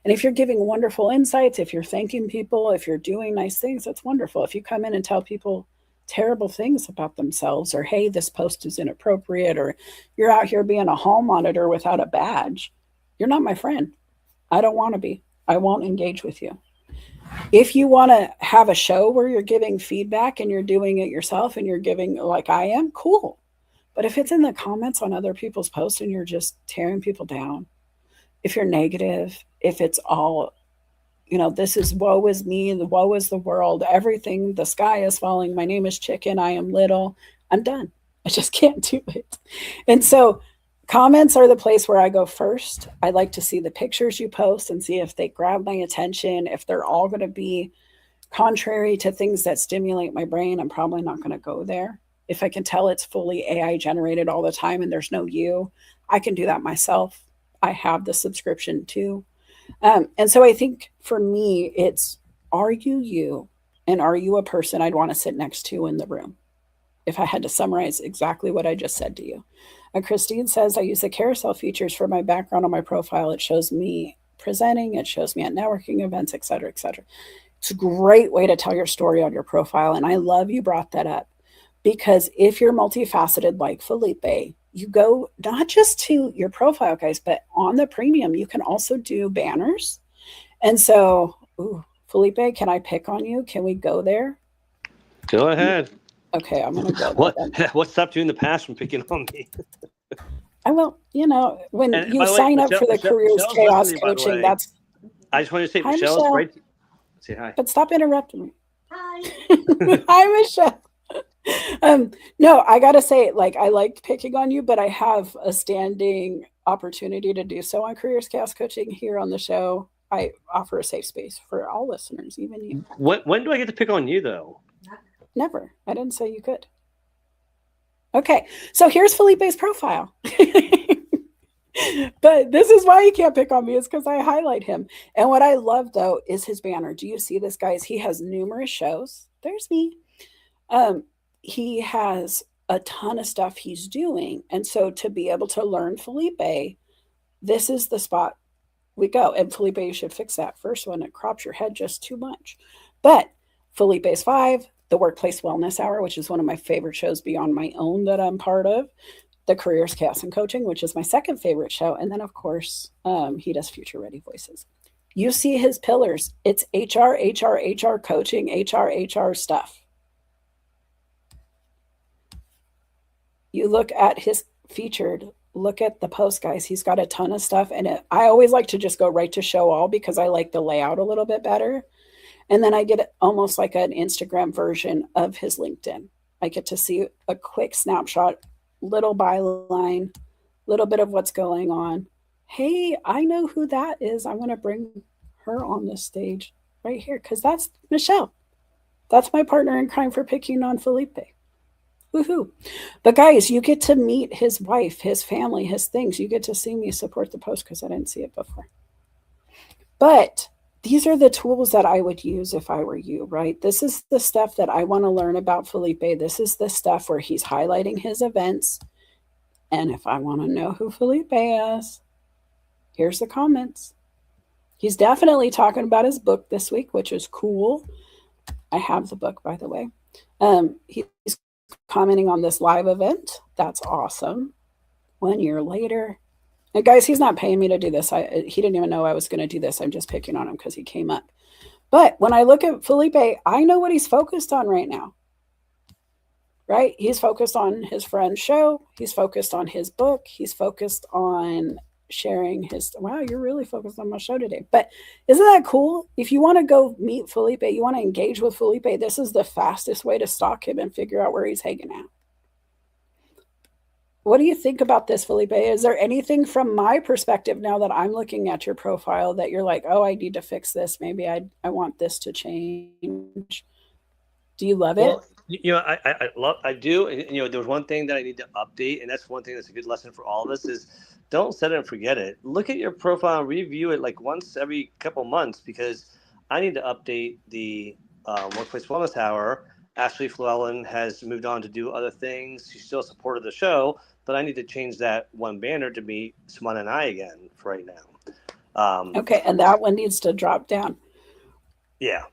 And if you're giving wonderful insights, if you're thanking people, if you're doing nice things, that's wonderful. If you come in and tell people terrible things about themselves, or hey, this post is inappropriate, or you're out here being a hall monitor without a badge, you're not my friend. I don't want to be. I won't engage with you. If you want to have a show where you're giving feedback and you're doing it yourself and you're giving like I am, cool. But if it's in the comments on other people's posts and you're just tearing people down, if you're negative, if it's all, this is woe is me, the woe is the world, everything, the sky is falling, my name is Chicken, I am little, I'm done. I just can't do it. And so comments are the place where I go first. I like to see the pictures you post and see if they grab my attention. If they're all going to be contrary to things that stimulate my brain, I'm probably not going to go there. If I can tell it's fully AI generated all the time and there's no you, I can do that myself. I have the subscription too. And so I think for me, it's, are you you? And are you a person I'd want to sit next to in the room? If I had to summarize exactly what I just said to you. Christine says, I use the carousel features for my background on my profile. It shows me presenting. It shows me at networking events, et cetera, et cetera. It's a great way to tell your story on your profile. And I love you brought that up because if you're multifaceted like Felipe, you go not just to your profile, guys, but on the premium, you can also do banners. And so, Felipe, can I pick on you? Can we go there? Go ahead. Okay, I'm going to go. What stopped you in the past from picking on me? I will, when you sign up for the Careers Chaos coaching, that's. I just wanted to say, Michelle's great. Say hi. But stop interrupting me. Hi. Hi, Michelle. No, I got to say, I liked picking on you, but I have a standing opportunity to do so on Careers Chaos Coaching here on the show. I offer a safe space for all listeners, even you. When do I get to pick on you, though? Never. I didn't say you could. Okay, so here's Felipe's profile. But this is why you can't pick on me, is because I highlight him. And what I love, though, is his banner. Do you see this, guys? He has numerous shows. There's me. He has a ton of stuff he's doing. And so to be able to learn Felipe, this is the spot we go. And Felipe, you should fix that first one. It crops your head just too much. But Felipe's 5, the Workplace Wellness Hour, which is one of my favorite shows beyond my own that I'm part of. the Careers Chaos and Coaching, which is my second favorite show. And then, of course, he does Future Ready Voices. You see his pillars. It's HR, HR, HR coaching, HR stuff. You look at his featured, look at the post, guys. He's got a ton of stuff in it. I always like to just go right to show all because I like the layout a little bit better. And then I get almost like an Instagram version of his LinkedIn. I get to see a quick snapshot, little byline, little bit of what's going on. Hey, I know who that is. I want to bring her on this stage right here because that's Michelle. That's my partner in crime for picking on Felipe. Woohoo. But guys, you get to meet his wife, his family, his things. You get to see me support the post because I didn't see it before. But these are the tools that I would use if I were you, right? This is the stuff that I want to learn about Felipe. This is the stuff where he's highlighting his events. And if I want to know who Felipe is, here's the comments. He's definitely talking about his book this week, which is cool. I have the book, by the way. He's commenting on this live event. That's awesome. 1 year later. And guys, he's not paying me to do this. He didn't even know I was going to do this. I'm just picking on him because he came up. But when I look at Felipe, I know what he's focused on right now. Right? He's focused on his friend's show. He's focused on his book. He's focused on sharing his, wow, you're really focused on my show today. But isn't that cool? If you want to go meet Felipe, you want to engage with Felipe, this is the fastest way to stalk him and figure out where he's hanging out. What do you think about this, Felipe? Is there anything from my perspective now that I'm looking at your profile that you're like, oh, I need to fix this. Maybe I want this to change. Do you love it? I do. There's one thing that I need to update, and that's one thing that's a good lesson for all of us is don't set it and forget it. Look at your profile and review it like once every couple months because I need to update the Workplace Wellness Hour. Ashley Llewellyn has moved on to do other things. She's still supported the show, but I need to change that one banner to be Swan and I again for right now. Okay, and that one needs to drop down. Yeah.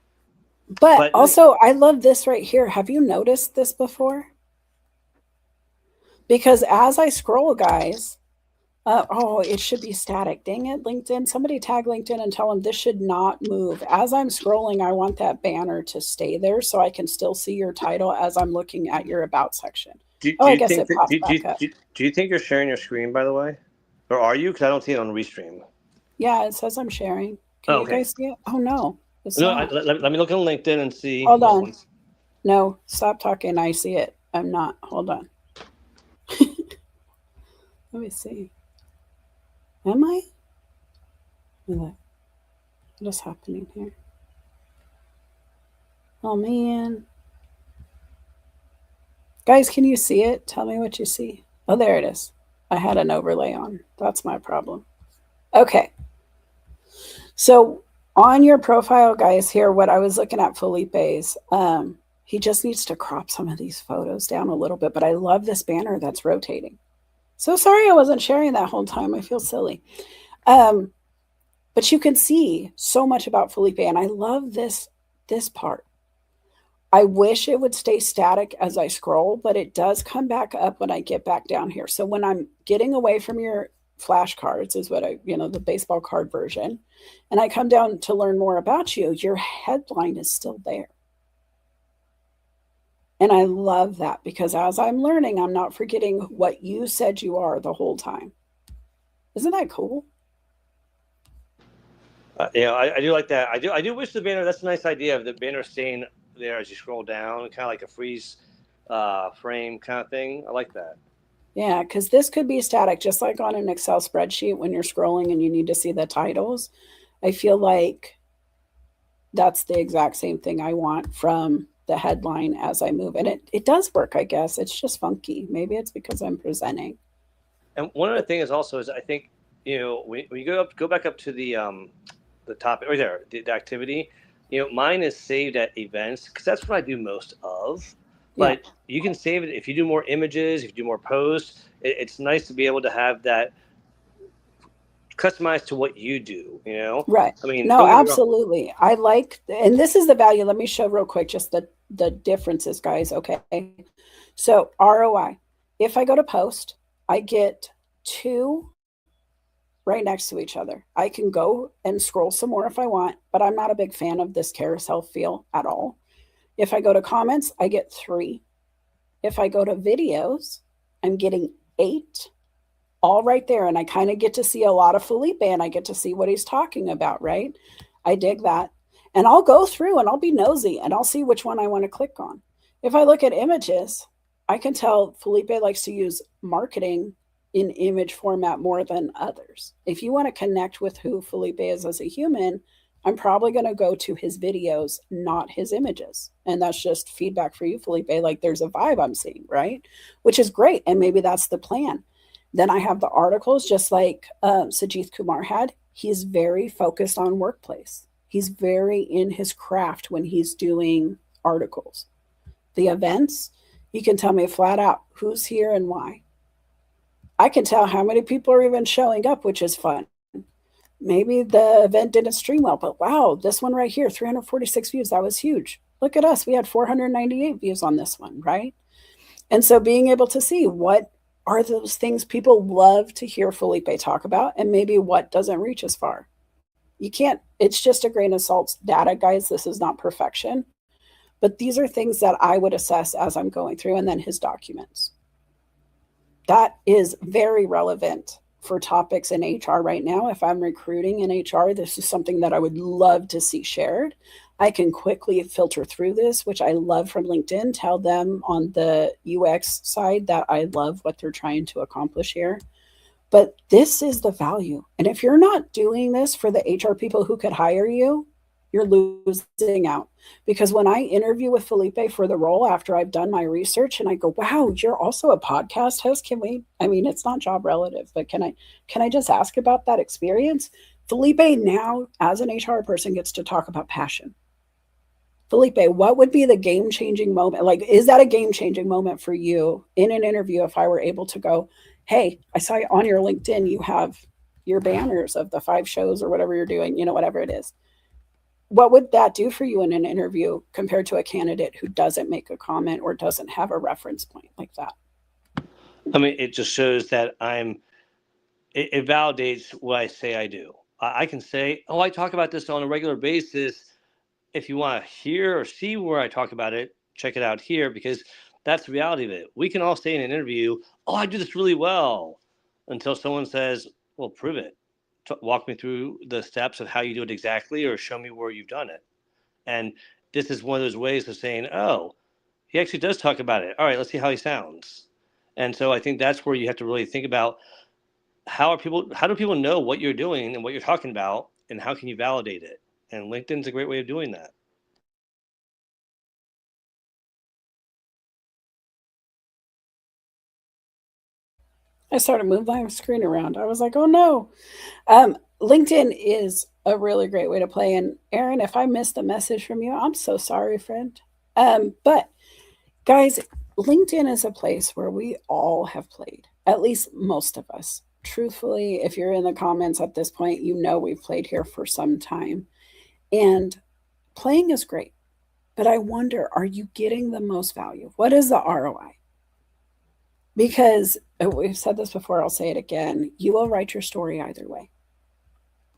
But also, I love this right here. Have you noticed this before? Because as I scroll, guys, it should be static. Dang it, LinkedIn. Somebody tag LinkedIn and tell them this should not move. As I'm scrolling, I want that banner to stay there so I can still see your title as I'm looking at your about section. Do you think you're sharing your screen, by the way? Or are you? Because I don't see it on Restream. Yeah, it says I'm sharing. Can you guys see it? Oh, no. Let me look on LinkedIn and see. Hold on. No, stop talking. I see it. I'm not. Hold on. Let me see. Am I? What is happening here? Oh, man. Guys, can you see it? Tell me what you see. Oh, there it is. I had an overlay on. That's my problem. Okay. So on your profile, guys, here, what I was looking at Felipe's, he just needs to crop some of these photos down a little bit, but I love this banner that's rotating. So sorry I wasn't sharing that whole time. I feel silly. But you can see so much about Felipe, and I love this part. I wish it would stay static as I scroll, but it does come back up when I get back down here. So when I'm getting away from your flashcards is what the baseball card version, and I come down to learn more about you, your headline is still there. And I love that because as I'm learning, I'm not forgetting what you said you are the whole time. Isn't that cool? I do like that. I do wish the banner, that's a nice idea of the banner staying there as you scroll down, kind of like a freeze frame kind of thing. I like that. Yeah, because this could be static, just like on an Excel spreadsheet when you're scrolling and you need to see the titles. I feel like that's the exact same thing I want from the headline as I move. And it does work, I guess. It's just funky. Maybe it's because I'm presenting. And one other thing is also I think, when you go back up to the topic right there, the activity, mine is saved at events because that's what I do most of. But you can save it if you do more images, if you do more posts. It's nice to be able to have that customized to what you do, Right. I mean, no, absolutely. I like, and this is the value. Let me show real quick just the differences, guys. Okay. So ROI, if I go to post, I get two right next to each other. I can go and scroll some more if I want, but I'm not a big fan of this carousel feel at all. If I go to comments, I get three. If I go to videos, I'm getting eight, all right there. And I kind of get to see a lot of Felipe and I get to see what he's talking about, right? I dig that. And I'll go through and I'll be nosy and I'll see which one I want to click on. If I look at images, I can tell Felipe likes to use marketing in image format more than others. If you want to connect with who Felipe is as a human, I'm probably going to go to his videos, not his images. And that's just feedback for you, Felipe. Like there's a vibe I'm seeing, right? Which is great. And maybe that's the plan. Then I have the articles, just like Sajith Kumar had. He's very focused on workplace. He's very in his craft when he's doing articles. The events, he can tell me flat out who's here and why. I can tell how many people are even showing up, which is fun. Maybe the event didn't stream well, but wow, this one right here, 346 views, that was huge. Look at us. We had 498 views on this one, right? And so being able to see what are those things people love to hear Felipe talk about and maybe what doesn't reach as far. You can't, it's just a grain of salt data, guys. This is not perfection. But these are things that I would assess as I'm going through, and then his documents. That is very relevant for topics in HR right now. If I'm recruiting in HR, this is something that I would love to see shared. I can quickly filter through this, which I love from LinkedIn, tell them on the UX side that I love what they're trying to accomplish here. But this is the value. And if you're not doing this for the HR people who could hire you, you're losing out. Because when I interview with Felipe for the role after I've done my research and I go, wow, you're also a podcast host. Can we, I mean, it's not job relative, but can I just ask about that experience? Felipe now, as an HR person, gets to talk about passion. Felipe, what would be the game-changing moment? Like, is that a game-changing moment for you in an interview if I were able to go, hey, I saw on your LinkedIn, you have your banners of the 5 shows or whatever you're doing, whatever it is. What would that do for you in an interview compared to a candidate who doesn't make a comment or doesn't have a reference point like that? I mean, it just shows that it validates what I say I do. I can say, oh, I talk about this on a regular basis. If you want to hear or see where I talk about it, check it out here, because that's the reality of it. We can all say in an interview, oh, I do this really well, until someone says, well, prove it. Walk me through the steps of how you do it exactly, or show me where you've done it. And this is one of those ways of saying, oh, he actually does talk about it. All right, let's see how he sounds. And so I think that's where you have to really think about how do people know what you're doing and what you're talking about, and how can you validate it? And LinkedIn's a great way of doing that. I started moving my screen around. I was like, oh no. LinkedIn is a really great way to play. And Aaron, if I missed a message from you, I'm so sorry, friend. But guys, LinkedIn is a place where we all have played, at least most of us. Truthfully, if you're in the comments at this point, we've played here for some time. And playing is great. But I wonder, are you getting the most value? What is the ROI? Because we've said this before, I'll say it again. You will write your story either way.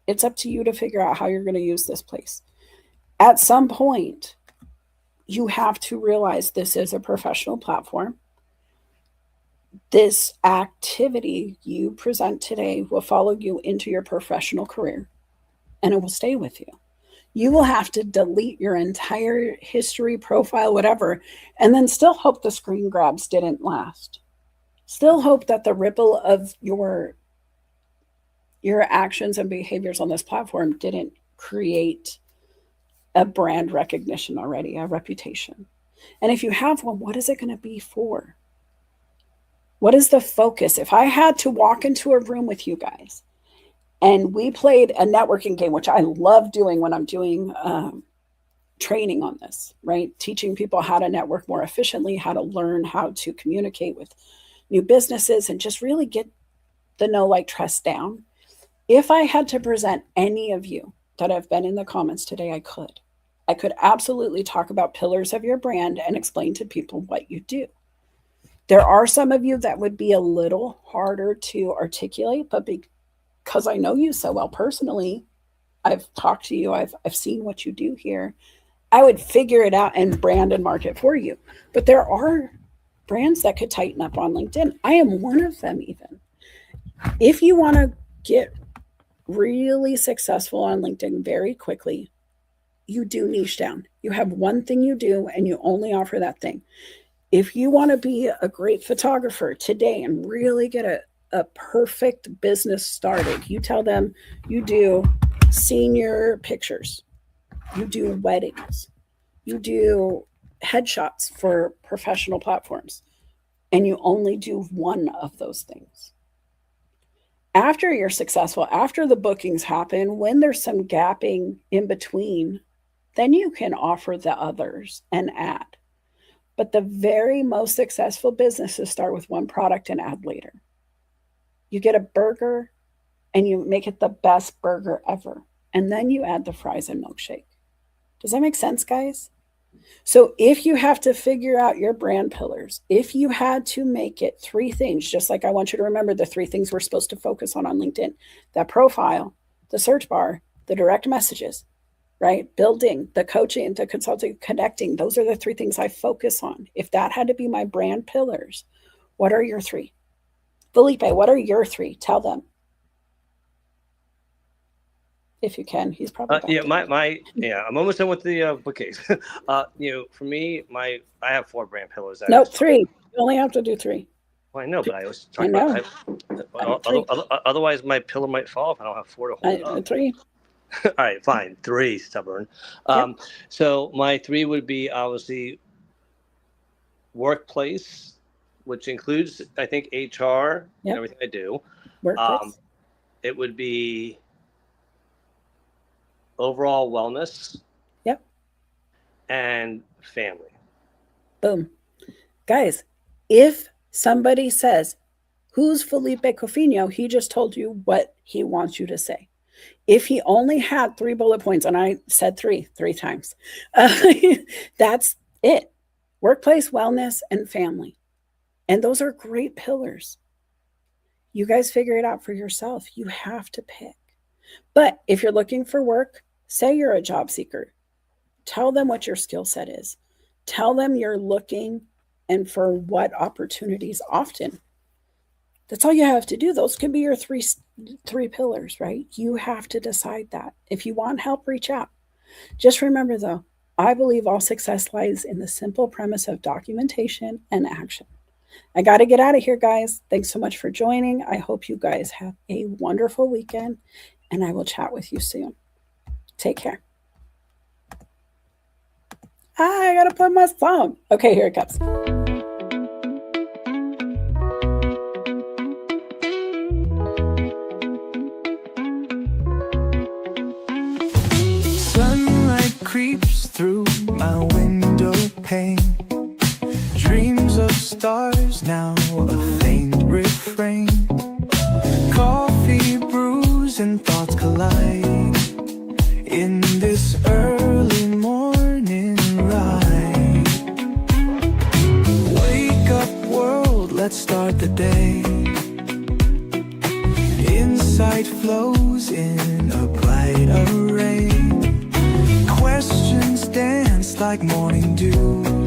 It's up to you to figure out how you're going to use this place. At some point, you have to realize this is a professional platform. This activity you present today will follow you into your professional career, and it will stay with you. You will have to delete your entire history, profile, whatever, and then still hope the screen grabs didn't last. Still hope that the ripple of your actions and behaviors on this platform didn't create a brand recognition already, a reputation. And if you have one, what is it going to be for? What is the focus? If I had to walk into a room with you guys and we played a networking game, which I love doing when I'm doing training on this, right? Teaching people how to network more efficiently, how to learn how to communicate with new businesses, and just really get the know, like, trust down. If I had to present any of you that have been in the comments today, I could. I could absolutely talk about pillars of your brand and explain to people what you do. There are some of you that would be a little harder to articulate, but because I know you so well personally, I've talked to you, I've seen what you do here. I would figure it out and brand and market for you. But there are brands that could tighten up on LinkedIn. I am one of them, even. If you want to get really successful on LinkedIn very quickly, you do niche down. You have one thing you do and you only offer that thing. If you want to be a great photographer today and really get a perfect business started, you tell them you do senior pictures, you do weddings, you do headshots for professional platforms, and you only do one of those things. After you're successful, after the bookings happen, when there's some gapping in between, then you can offer the others and add. But the very most successful businesses start with one product and add later. You get a burger and you make it the best burger ever. And then you add the fries and milkshake. Does that make sense, guys? So if you have to figure out your brand pillars, if you had to make it 3 things, just like I want you to remember the 3 things we're supposed to focus on LinkedIn, that profile, the search bar, the direct messages, right? Building, the coaching, the consulting, connecting. Those are the 3 things I focus on. If that had to be my brand pillars, what are your 3? Felipe, what are your 3? Tell them. If you can, he's probably I'm almost done with the bookcase. For me, I have 4 brand pillars. No, 3. You only have to do 3. Well, I know, but I was talking about. Otherwise, my pillar might fall if I don't have 4 to hold it up. 3. All right, fine. 3, stubborn. Yep. So my 3 would be obviously workplace, which includes, I think, HR and everything I do. Workplace. It would be overall wellness. Yep. And family. Boom. Guys, if somebody says, who's Felipe Cofino? He just told you what he wants you to say. If he only had 3 bullet points, and I said 3 times, that's it. Workplace, wellness, and family. And those are great pillars. You guys figure it out for yourself. You have to pick. But if you're looking for work, say you're a job seeker. Tell them what your skill set is. Tell them you're looking and for what opportunities often. That's all you have to do. Those could be your three pillars, right? You have to decide that. If you want help, reach out. Just remember, though, I believe all success lies in the simple premise of documentation and action. I got to get out of here, guys. Thanks so much for joining. I hope you guys have a wonderful weekend, and I will chat with you soon. Take care. I got to put my song. Okay, here it comes. Sunlight creeps through my window pane. Dreams of stars, now a faint refrain. Coffee brews and thoughts collide in this early morning ride. Wake up world, let's start the day. Insight flows in a bright array. Questions dance like morning dew.